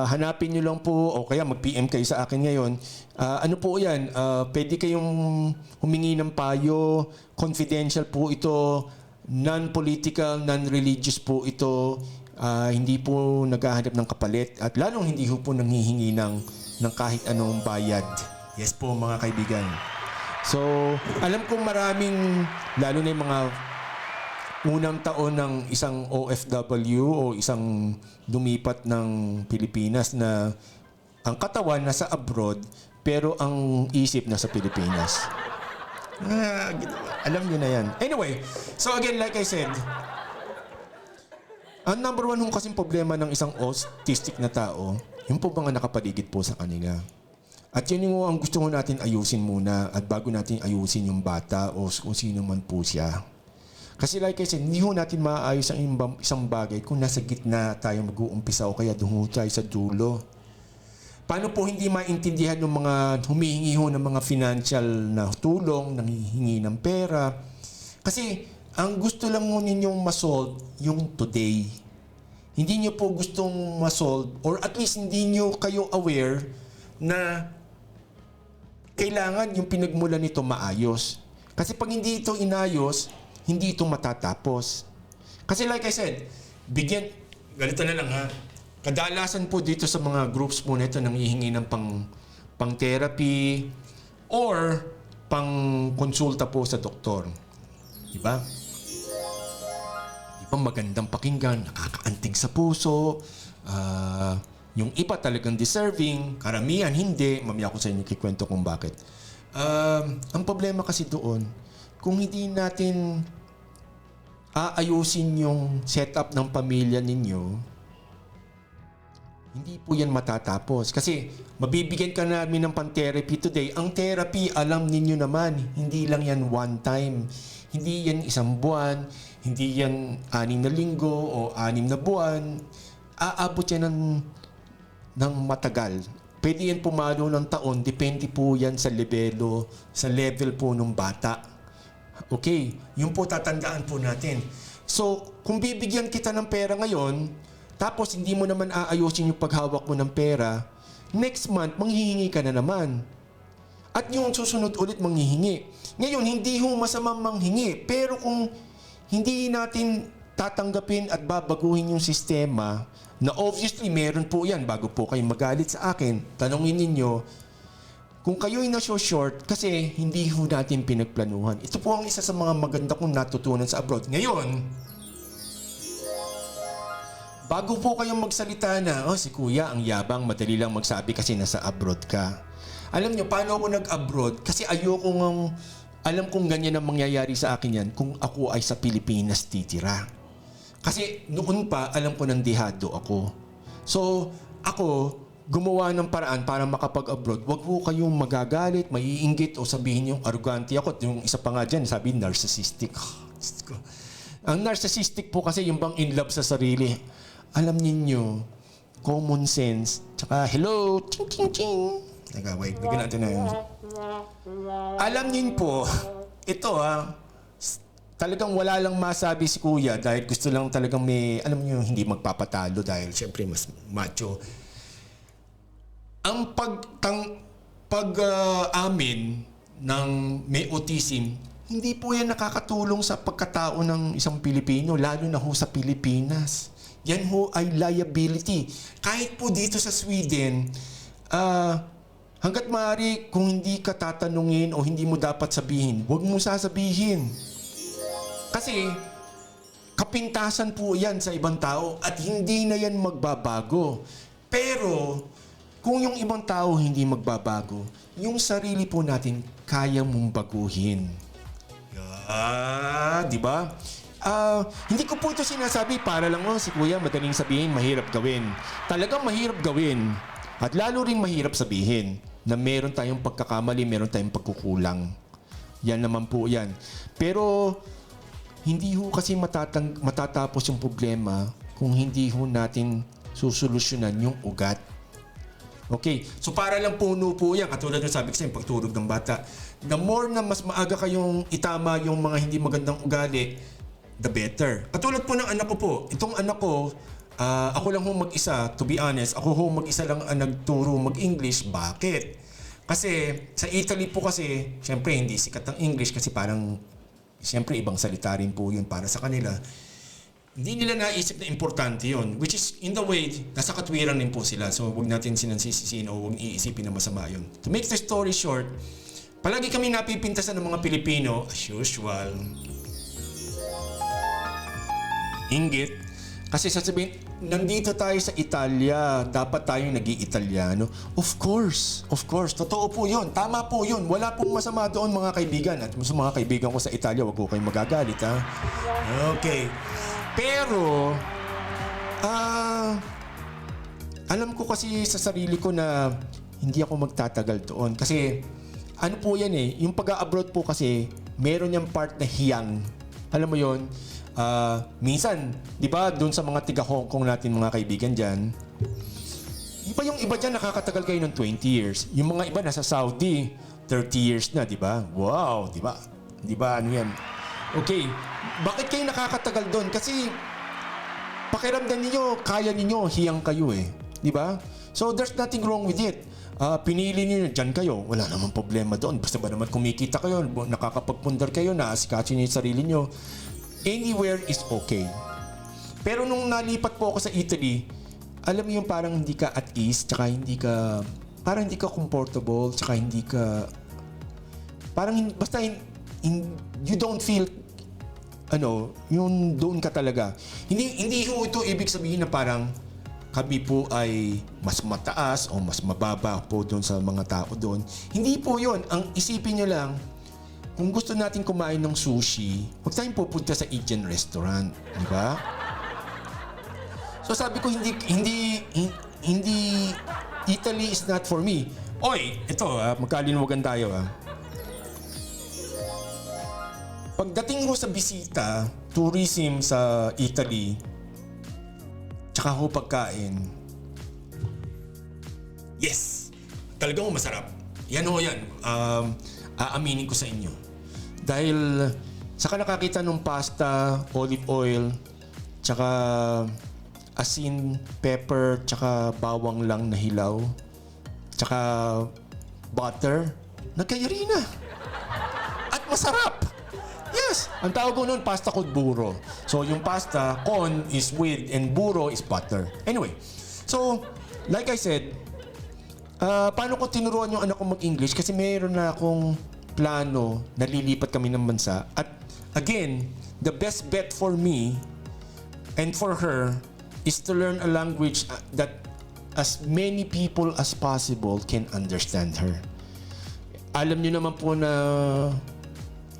Hanapin nyo lang po o kaya mag-PM kayo sa akin ngayon. Ano po yan? Pwede kayong humingi ng payo. Confidential po ito. Non-political, non-religious po ito. Hindi po naghahanap ng kapalit. At lalong hindi po nanghihingi ng kahit anong bayad. Yes po mga kaibigan. So, alam kong maraming, lalo na yung mga unang taon ng isang OFW o isang lumipat ng Pilipinas na ang katawan nasa abroad pero ang isip nasa Pilipinas. Alam niyo na yan. Anyway, so again, like I said, ang number one hong kasing problema ng isang autistic na tao, yung po mga nakapaligid po sa kanila. At yun yung ang gusto natin ayusin muna at bago natin ayusin yung bata o kung sino man po siya. Kasi like I said, hindi ho natin maayos ang isang bagay kung nasa gitna tayo mag-uumpisa o kaya doon tayo sa dulo. Paano po hindi maintindihan ng mga humihingi ho ng mga financial na tulong, nanghihingi ng pera? Kasi ang gusto lang mo ninyong masolve yung today. Hindi nyo po gustong masolve or at least hindi nyo kayo aware na kailangan yung pinagmulan nito maayos. Kasi pag hindi ito inayos, hindi ito matatapos. Kasi like I said, ganito na lang ha. Kadalasan po dito sa mga groups po nito nang hihingi ng pang therapy or pang konsulta po sa doktor. Diba? Diba magandang pakinggan, nakakaantig sa puso, yung iba talagang deserving, karamihan hindi. Mamaya ko sa inyo kikwento kung bakit. Ang problema kasi doon, kung hindi natin aayusin yung setup ng pamilya ninyo, hindi po yan matatapos. Kasi mabibigyan ka namin ng pan-therapy today. Ang therapy, alam ninyo naman, hindi lang yan one time. Hindi yan isang buwan, hindi yan 6 na linggo o 6 na buwan. Aabot yan ng matagal. Pwede yan pumalo ng taon, depende po yan sa level po ng bata. Okay, yun po tatandaan po natin. So, kung bibigyan kita ng pera ngayon, tapos hindi mo naman aayusin yung paghawak mo ng pera, next month, manghihingi ka na naman. At yung susunod ulit manghihingi. Ngayon, hindi ho masamang manghingi. Pero kung hindi natin tatanggapin at babaguhin yung sistema, na obviously meron po yan bago po kayo magalit sa akin, tanongin ninyo, kung kayo'y na-short kasi hindi ho natin pinagplanuhan. Ito po ang isa sa mga maganda kong natutunan sa abroad. Ngayon, bago po kayong magsalita na, si kuya, ang yabang, madali lang magsabi kasi nasa abroad ka. Alam nyo, paano ako nag-abroad? Kasi alam kong ganyan ang mangyayari sa akin yan kung ako ay sa Pilipinas titira. Kasi noon pa, alam ko nang dehado ako. So, ako, gumawa ng paraan para makapag-abroad. Huwag po kayong magagalit, maiinggit o sabihin yung arrogante ako. Yung isa pa nga dyan, sabi narcissistic. Ang narcissistic po kasi yung bang in love sa sarili. Alam ninyo, common sense, tsaka hello, ching ching ching. Teka, wait, bigyan natin na yun. Alam niyo po, ito talagang wala lang masabi si kuya dahil gusto lang talagang alam niyo, hindi magpapatalo dahil syempre mas macho. Ang pag-amin ng may autism, hindi po yan nakakatulong sa pagkatao ng isang Pilipino, lalo na ho sa Pilipinas. Yan ho ay liability. Kahit po dito sa Sweden, hanggat maaari kung hindi ka tatanungin o hindi mo dapat sabihin, huwag mo sasabihin. Kasi kapintasan po yan sa ibang tao at hindi na yan magbabago. Pero kung yung ibang tao hindi magbabago, yung sarili po natin kaya mong baguhin. Di ba? Hindi ko po ito sinasabi para lang si kuya madaling sabihin, mahirap gawin. Talagang mahirap gawin. At lalo rin mahirap sabihin na meron tayong pagkakamali, meron tayong pagkukulang. Yan naman po yan. Pero hindi ho kasi matatapos yung problema kung hindi ho natin susolusyonan yung ugat. Okay, so para lang puno po yan, katulad ng sabi ko sa pagturog ng bata. The more na mas maaga kayong itama yung mga hindi magandang ugali, the better. Katulad po ng anak ko po. Itong anak ko, ako lang ho mag-isa, to be honest, ako ho mag-isa lang ang nagturo mag-English. Bakit? Kasi sa Italy po kasi, syempre hindi sikat ang English kasi parang, syempre ibang salita rin po yun para sa kanila. Hindi nila naisip na importante yun. Which is, in the way, nasa katwiran din po sila. So, huwag natin sinansisisin o huwag iisipin na masama yun. To make the story short, palagi kami napipintasan ng mga Pilipino, as usual. inggit. Kasi sasabihin, nandito tayo sa Italia, dapat tayo nag-i-Italiano. Of course. Totoo po yun. Tama po yun. Wala pong masama doon mga kaibigan. At sa mga kaibigan ko sa Italia, wag ko kayong magagalit, ha? Okay. Pero, alam ko kasi sa sarili ko na hindi ako magtatagal doon. Kasi, ano po yan eh, yung pag-abroad po kasi, meron yung part na hiyang. Alam mo yon, minsan, di ba, doon sa mga tiga Hong Kong natin mga kaibigan dyan, di ba yung iba dyan nakakatagal kayo ng 20 years? Yung mga iba nasa Saudi, 30 years na, di ba? Wow, di ba? Di ba, ano yan? Okay, bakit kayo nakakatagal doon? Kasi, pakiramdam niyo, kaya niyo, hiyang kayo eh. Di ba? So, there's nothing wrong with it. Pinili niyo dyan kayo, wala namang problema doon. Basta ba naman kumikita kayo, nakakapagpundar kayo, naasikatsin niyo yung sarili niyo. Anywhere is okay. Pero nung nalipat po ako sa Italy, alam mo yung parang hindi ka at ease, tsaka parang hindi ka comfortable, tsaka hindi ka, parang basta you don't feel, yung doon ka talaga. Hindi ho ito ibig sabihin na parang kami po ay mas mataas o mas mababa po doon sa mga tao doon. Hindi po yun. Ang isipin nyo lang, kung gusto natin kumain ng sushi, huwag tayong pupunta sa Asian restaurant. Di ba? So sabi ko, hindi, Italy is not for me. Oy, ito magkalinawagan tayo Pagdating ko sa bisita, tourism sa Italy, tsaka ho pagkain, yes! Talagang masarap. Yan ho yan. Aaminin ko sa inyo. Dahil saka nakakita ng pasta, olive oil, tsaka asin, pepper, tsaka bawang lang na hilaw, tsaka butter, nagkayari na. At masarap! Yes! Ang tawag ko noon, pasta called burro. So yung pasta, con is with, and burro is butter. Anyway, so like I said, paano ko tinuruan yung anak ko mag-English? Kasi mayroon na akong plano na lilipat kami ng bansa. At again, the best bet for me and for her is to learn a language that as many people as possible can understand her. Alam niyo naman po na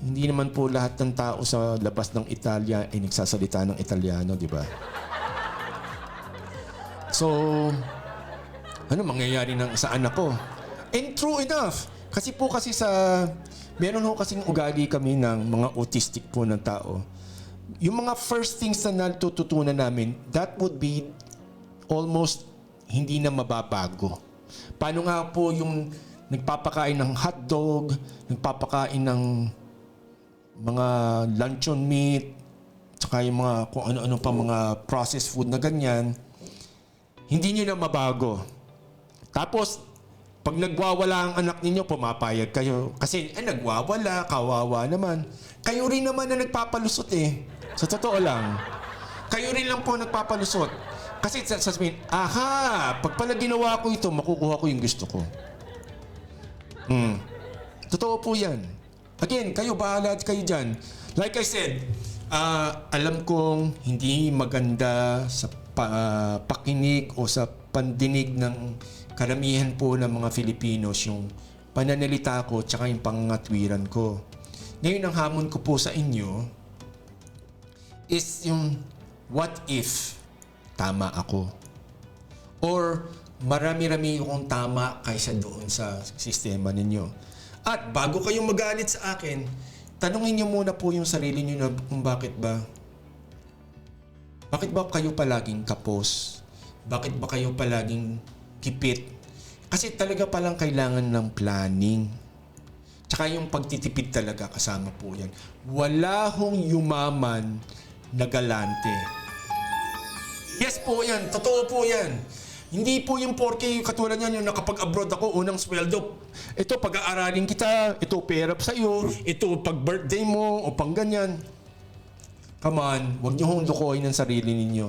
hindi naman po lahat ng tao sa labas ng Italia ay nagsasalita ng Italiano, di ba? So, ano mangyayari sa anak ko? And true enough, kasi meron ho kasing ugali kami ng mga autistic po ng tao. Yung mga first things na natututunan namin, that would be almost hindi na mababago. Paano nga po yung nagpapakain ng hotdog, nagpapakain ng mga luncheon meat, tsaka yung mga kung ano-ano pa mga processed food na ganyan, hindi nyo na mabago. Tapos, pag nagwawala ang anak ninyo, pumapayag kayo. Kasi, nagwawala, kawawa naman. Kayo rin naman na nagpapalusot eh. Sa totoo lang. Kayo rin lang po nagpapalusot. Kasi sasabihin, pag pala ginawa ko ito, makukuha ko yung gusto ko. Totoo po yan. Again, kayo, bahala kayo dyan. Like I said, alam kong hindi maganda sa pakinig o sa pandinig ng karamihan po ng mga Filipinos yung pananalita ko tsaka yung pangangatwiran ko. Ngayon, ang hamon ko po sa inyo is yung what if tama ako? Or marami-rami akong tama kaysa doon sa sistema ninyo. At bago kayong magalit sa akin, tanungin niyo muna po yung sarili niyo na kung bakit ba kayo palaging kapos? Bakit ba kayo palaging kipit? Kasi talaga palang kailangan ng planning. Tsaka yung pagtitipid talaga kasama po yan. Wala hong yumaman na galante. Yes po yan. Totoo po yan. Hindi po yung porke katulad yan yung nakapag-abroad ako, unang sweldo. Ito, pag-aaralin kita. Ito, pera sa iyo. Ito, pag-birthday mo o pang ganyan. Come on, huwag niyo hong dukoyin ang sarili ninyo.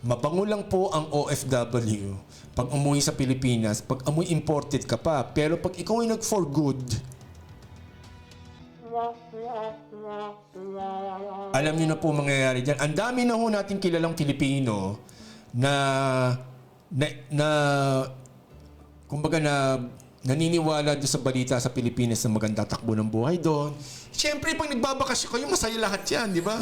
Mabango lang po ang OFW. Pag umuwi sa Pilipinas, pag amoy imported ka pa. Pero pag ikaw ay nag-for good, Alam niyo na po mangyayari dyan. Ang dami na ho natin kilalang Pilipino na kumbaga na naniniwala doon sa balita sa Pilipinas na maganda takbo ng buhay doon. Siyempre, pag nagbabakasyon kayo, masaya lahat yan, di ba?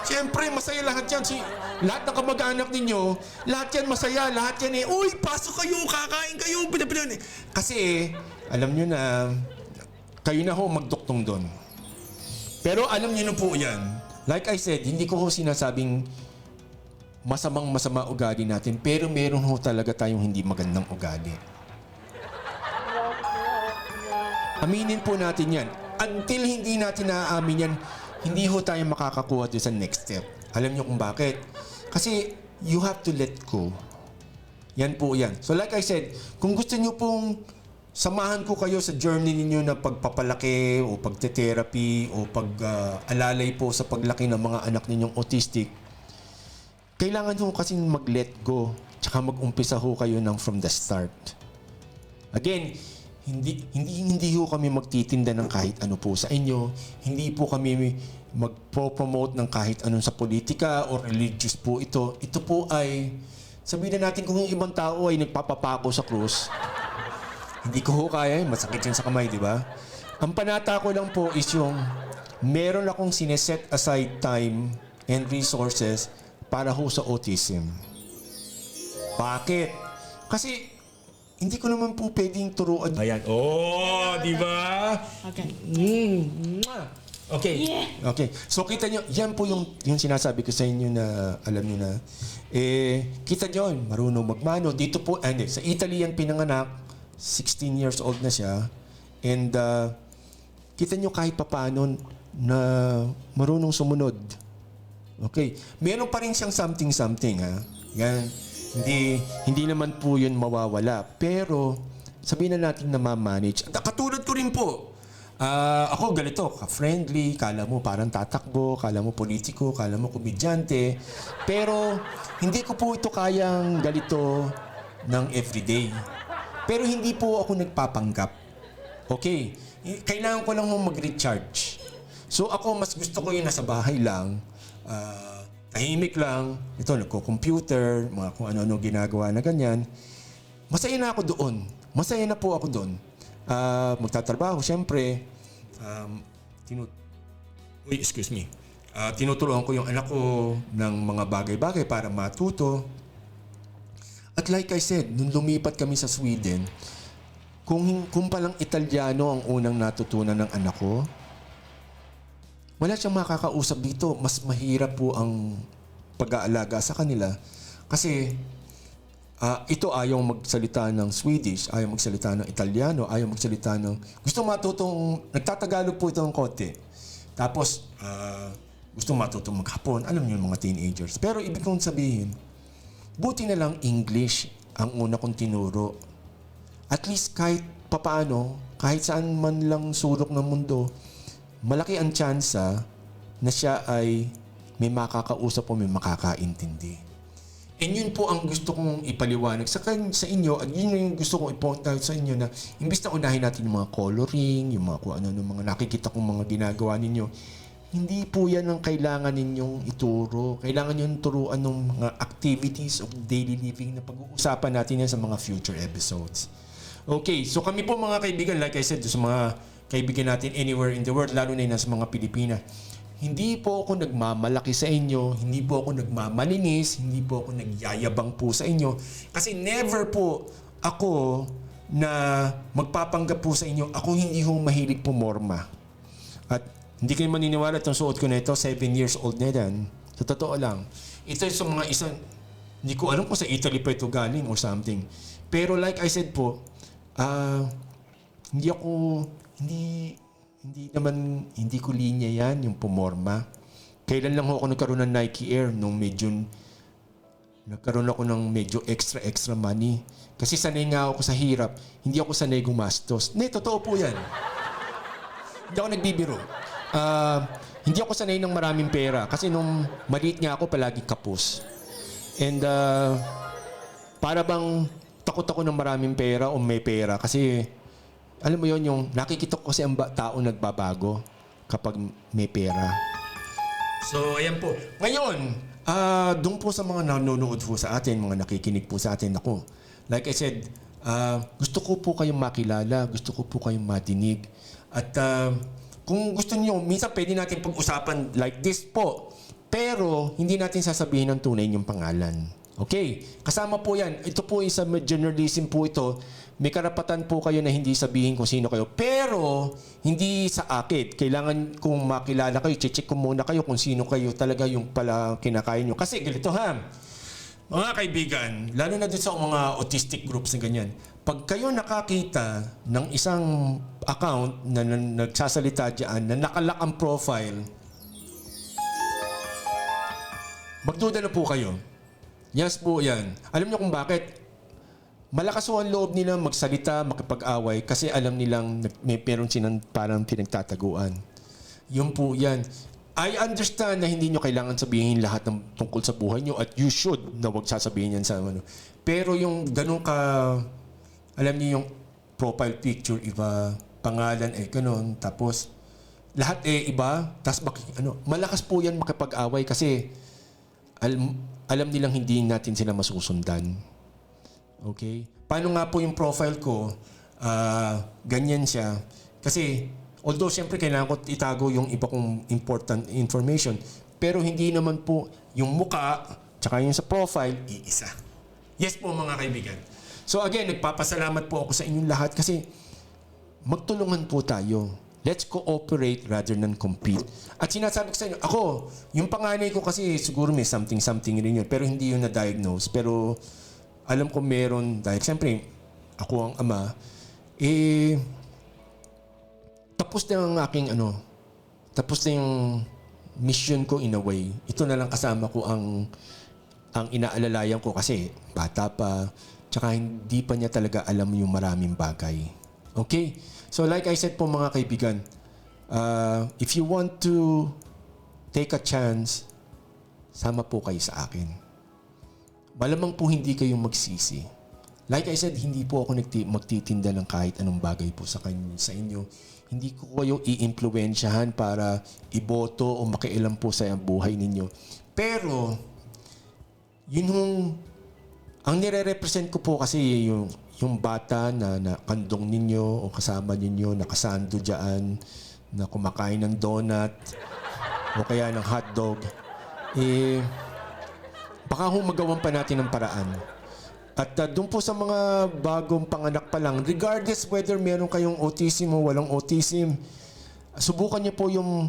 Siyempre, masaya lahat yan. Lahat ng kamag-anak ninyo, lahat yan masaya, lahat yan uy, pasok kayo, kakain kayo, pinapilan Kasi, alam nyo na, kayo na ho magduktong doon. Pero alam niyo na po yan. Like I said, hindi ko ho sinasabing masama ugali natin, pero meron ho talaga tayong hindi magandang ugali. Aminin po natin yan. Until hindi natin naaamin yan, hindi ho tayo makakakuha doon sa next step. Alam niyo kung bakit? Kasi you have to let go. Yan po yan. So like I said, kung gusto niyo pong samahan ko kayo sa journey ninyo na pagpapalaki o pagte-therapy o pag-alalay po sa paglaki ng mga anak ninyong autistic, kailangan ho kasi mag-let go tsaka mag-umpisa ho kayo ng from the start. Again, hindi ho kami magtitinda ng kahit ano po sa inyo. Hindi po kami magpo-promote ng kahit anong sa politika o religious po ito. Ito po ay, sabihin na natin kung yung ibang tao ay nagpapapako sa krus, hindi ko ho kaya, masakit yun sa kamay, di ba? Ang panata ko lang po is yung meron akong sineset aside time and resources para ho sa autism. Bakit? Kasi hindi ko naman po pwedeng turuan. Ayan. Oh, di ba? Okay. Okay. Yeah. Okay. So kita nyo, yan po yung sinasabi ko sa inyo na alam nyo na. Kita nyo, marunong magmano. Dito po, sa Italy yan pinanganak. 16 years old na siya. And kita nyo kahit papaano na marunong sumunod. Okay. Meron pa rin siyang something, ha? Yan. Hindi naman po yun mawawala. Pero, sabihin na natin na ma-manage. At katulad ko rin po. Ako ganito, ka-friendly, kala mo parang tatakbo, kala mo politiko, kala mo komedyante. Pero, hindi ko po ito kayang ganito ng everyday. Pero hindi po ako nagpapanggap. Okay. Kailangan ko lang mag-recharge. So ako, mas gusto ko yung nasa bahay lang. Tahimik lang. Ito, nagko-computer, mga kung ano-ano ginagawa na ganyan. Masaya na ako doon. Masaya na po ako doon. Magtatrabaho, syempre. Excuse me. Tinuturuan ko yung anak ko ng mga bagay-bagay para matuto. At like I said, nung lumipat kami sa Sweden, kung palang Italyano ang unang natutunan ng anak ko, wala siyang makakausap dito. Mas mahirap po ang pag-aalaga sa kanila. Kasi ito ayaw magsalita ng Swedish, ayaw magsalita ng Italiano, ayaw magsalita ng... Gusto matutong... Nagtatagalog po ito ng konti. Tapos, gusto matutong maghapon. Alam niyo yung mga teenagers. Pero ibig kong sabihin, buti na lang English ang una kong tinuro. At least kahit papaano, kahit saan man lang sulok ng mundo, malaki ang tsansa na siya ay may makakausap o may makakaintindi. And yun po ang gusto kong ipaliwanag sa inyo at yun yung gusto kong i-point out sa inyo na imbis na unahin natin yung mga coloring, yung mga kung ano, mga nakikita kong mga ginagawa ninyo, hindi po yan ang kailangan ninyong ituro. Kailangan nyo turuan ng mga activities of daily living na pag-uusapan natin yan sa mga future episodes. Okay, so kami po mga kaibigan, like I said, sa mga kaibigan natin anywhere in the world, lalo na yun sa mga Pilipina, hindi po ako nagmamalaki sa inyo, hindi po ako nagmamalinis, hindi po ako nagyayabang po sa inyo. Kasi never po ako na magpapanggap po sa inyo, ako hindi ho mahilig pumorma. At hindi kayo maniniwala itong suot ko na ito, 7 years old na yan. Sa totoo lang. Ito sa mga isang, hindi ko alam kung sa Italy pa ito galing or something. Pero like I said po, hindi ko linya yan, yung pumorma. Kailan lang ako nagkaroon ng Nike Air nung nagkaroon ako ng medyo extra money. Kasi sanay nga ako sa hirap, hindi ako sanay gumastos. Totoo po yan. Hindi ako nagbibiro. Hindi ako sanay ng maraming pera kasi nung maliit nga ako palaging kapos. And para bang takot ako ng maraming pera o may pera kasi alam mo yon, yung nakikita ko kasi ang tao nagbabago kapag may pera. So, ayan po. Ngayon, doon po sa mga nanonood po sa atin, mga nakikinig po sa atin, ako, like I said, gusto ko po kayong makilala, gusto ko po kayong madinig. At kung gusto niyo, minsan pwede natin pag-usapan like this po. Pero, hindi natin sasabihin ng tunay niyong pangalan. Okay? Kasama po yan. Ito po isa journalism po ito. May karapatan po kayo na hindi sabihin kung sino kayo. Pero, hindi sa akin. Kailangan kung makilala kayo, check ko muna kayo kung sino kayo talaga yung pala kinakain nyo. Kasi ganito ha, mga kaibigan, lalo na dun sa mga autistic groups na ganyan, pag kayo nakakita ng isang account na nagsasalita dyan, na nakalak ang profile, magduda na po kayo. Yes po yan. Alam niyo kung bakit? Malakas po ang loob nila magsalita, makipag-away kasi alam nilang may meron silang parang pinagtataguan. Yun po yan. I understand na hindi nyo kailangan sabihin lahat ng tungkol sa buhay nyo at you should na huwag sasabihin yan sa ano. Pero yung ganun ka, alam niyo yung profile picture iba, pangalan ganun, tapos lahat iba, tapos malakas po yan makipag-away kasi alam nilang hindi natin sila masusundan. Okay? Paano nga po yung profile ko? Ganyan siya. Kasi, although siyempre kailangan ko itago yung iba kong important information, pero hindi naman po yung muka, tsaka yung sa profile, iisa. Yes po mga kaibigan. So again, nagpapasalamat po ako sa inyong lahat kasi magtulungan po tayo. Let's cooperate rather than compete. At sinasabi ko sa inyo, ako, yung panganay ko kasi siguro may something rin yun, pero hindi yun na-diagnose. Pero alam ko meron, dahil siyempre, ako ang ama, tapos na ang aking tapos na yung mission ko in a way. Ito na lang kasama ko ang inaalalayan ko kasi bata pa, tsaka hindi pa niya talaga alam yung maraming bagay. Okay? So like I said po mga kaibigan, if you want to take a chance, sama po kayo sa akin. Malamang po hindi kayo magsisi. Like I said, hindi po ako magtitinda ng kahit anong bagay po sa inyo. Hindi ko kayo i-impluwensyahan para iboto o makialam po sa buhay ninyo. Pero, ang nire-represent ko po kasi yung bata na kandong ninyo o kasama ninyo, nakasando dyan, na kumakain ng donut o kaya ng hotdog, baka magawan pa natin ng paraan. At doon po sa mga bagong panganak pa lang, regardless whether meron kayong autism o walang autism, subukan niyo po yung,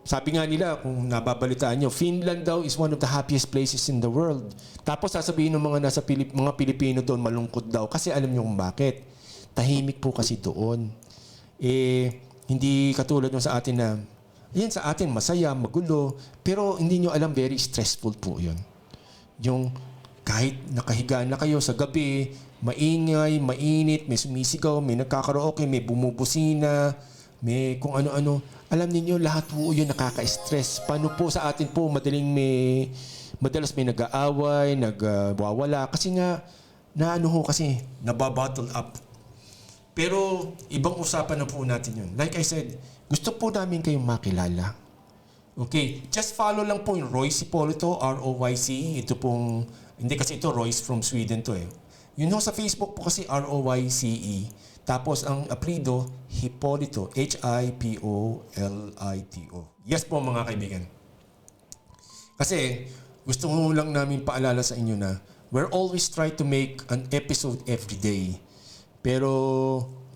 sabi nga nila, kung nababalitaan niyo, Finland daw is one of the happiest places in the world. Tapos sasabihin ng mga mga Pilipino doon, malungkot daw. Kasi alam niyo kung bakit. Tahimik po kasi doon. Hindi katulad ng sa atin na, yan sa atin masaya, magulo, pero hindi niyo alam, very stressful po yun. Yung kahit nakahiga na kayo sa gabi, maingay, mainit, may sumisigaw, may nagkakaraoke, may bumubusina, may kung ano-ano. Alam niyo lahat po yun nakaka-stress. Paano po sa atin po madalas may nag-aaway, nagwawala kasi nga kasi nababottle up. Pero ibang usapan na po natin yun. Like I said, gusto po namin kayong makilala. Okay, just follow lang po yung Royce Hipolito, R-O-Y-C. Ito pong, hindi kasi ito Royce from Sweden to Yun sa Facebook po kasi R-O-Y-C-E. Tapos ang apelyido, Hipolito, Hipolito. Yes po mga kaibigan. Kasi gusto ko lang namin paalala sa inyo na we're always try to make an episode every day. Pero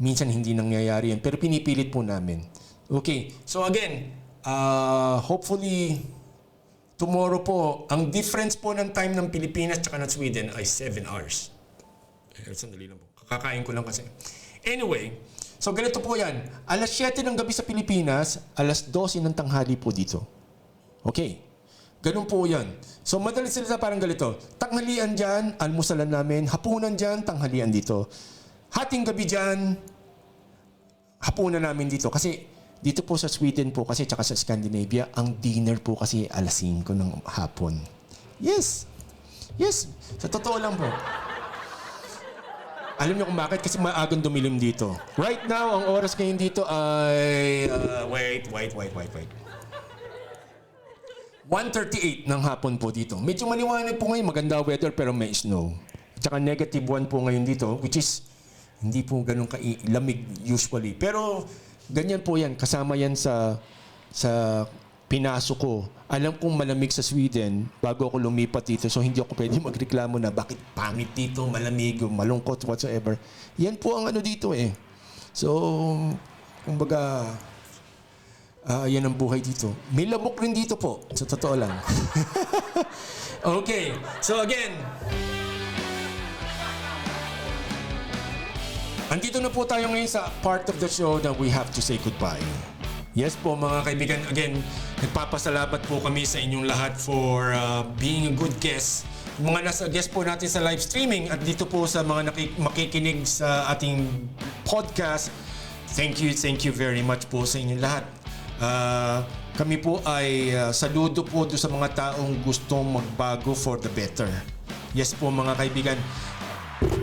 minsan hindi nangyayari yan. Pero pinipilit po namin. Okay, so again, hopefully tomorrow po, ang difference po ng time ng Pilipinas at ng Sweden ay 7 hours. Sandali lang po. Kakakain ko lang kasi. Anyway, so ganito po yan. Alas 7 ng gabi sa Pilipinas, alas 12 ng tanghali po dito. Okay. Ganun po yan. So madalit sila parang ganito. Tanghalian dyan, almusalan namin. Hapunan dyan, tanghalian dito. Hating gabi dyan, hapunan namin dito. Kasi dito po sa Sweden po kasi tsaka sa Scandinavia, ang dinner po kasi alas 5 ng hapon. Yes. Yes. Sa totoo lang po. Alam niyo kung bakit? Kasi maagang dumilim dito. Right now, ang oras ngayon dito ay... wait. 1:38 ng hapon po dito. Medyo maliwanag po ngayon, maganda weather pero may snow. At saka -1 po ngayon dito, which is hindi po ganun lamig usually. Pero ganyan po yan, kasama yan sa pinasok ko. Alam kong malamig sa Sweden bago ako lumipat dito, so hindi ako pwede magreklamo na bakit pangit dito, malamig, malungkot, whatsoever. Yan po ang ano dito eh. So, kumbaga, yan ang buhay dito. May lamok rin dito po, sa totoo lang. Okay, so again, Andito na po tayo ngayon sa part of the show that we have to say goodbye. yes po mga kaibigan, again, nagpapasalamat po kami sa inyong lahat for being a good guest. Mga nasa guest po natin sa live streaming at dito po sa mga makikinig sa ating podcast. Thank you very much po sa inyong lahat. Kami po ay saludo po doon sa mga taong gustong magbago for the better. Yes po mga kaibigan.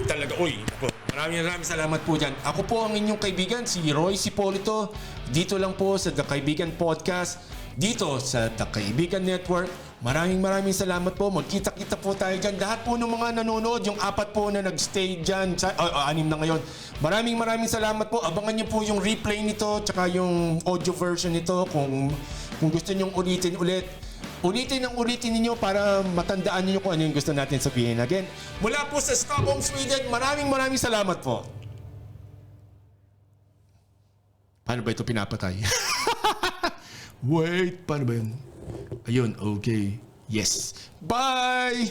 Talaga, po. Maraming salamat po dyan. Ako po ang inyong kaibigan, si Roy Cipolito. Dito lang po sa The Kaibigan Podcast. Dito sa The Kaibigan Network. Maraming salamat po. Magkita-kita po tayo dyan. Lahat po ng mga nanonood, yung 4 po na nag-stay dyan, 6 na ngayon. Maraming salamat po. Abangan niyo po yung replay nito, tsaka yung audio version nito kung gusto niyong ulitin ulit. Ulitin ninyo para matandaan niyo kung ano yung gusto natin sabihin. Again, mula po sa Stockholm, Sweden, maraming salamat po. Paano ba ito pinapatay? Wait, paano ba yun? Ayun, okay. Yes. Bye!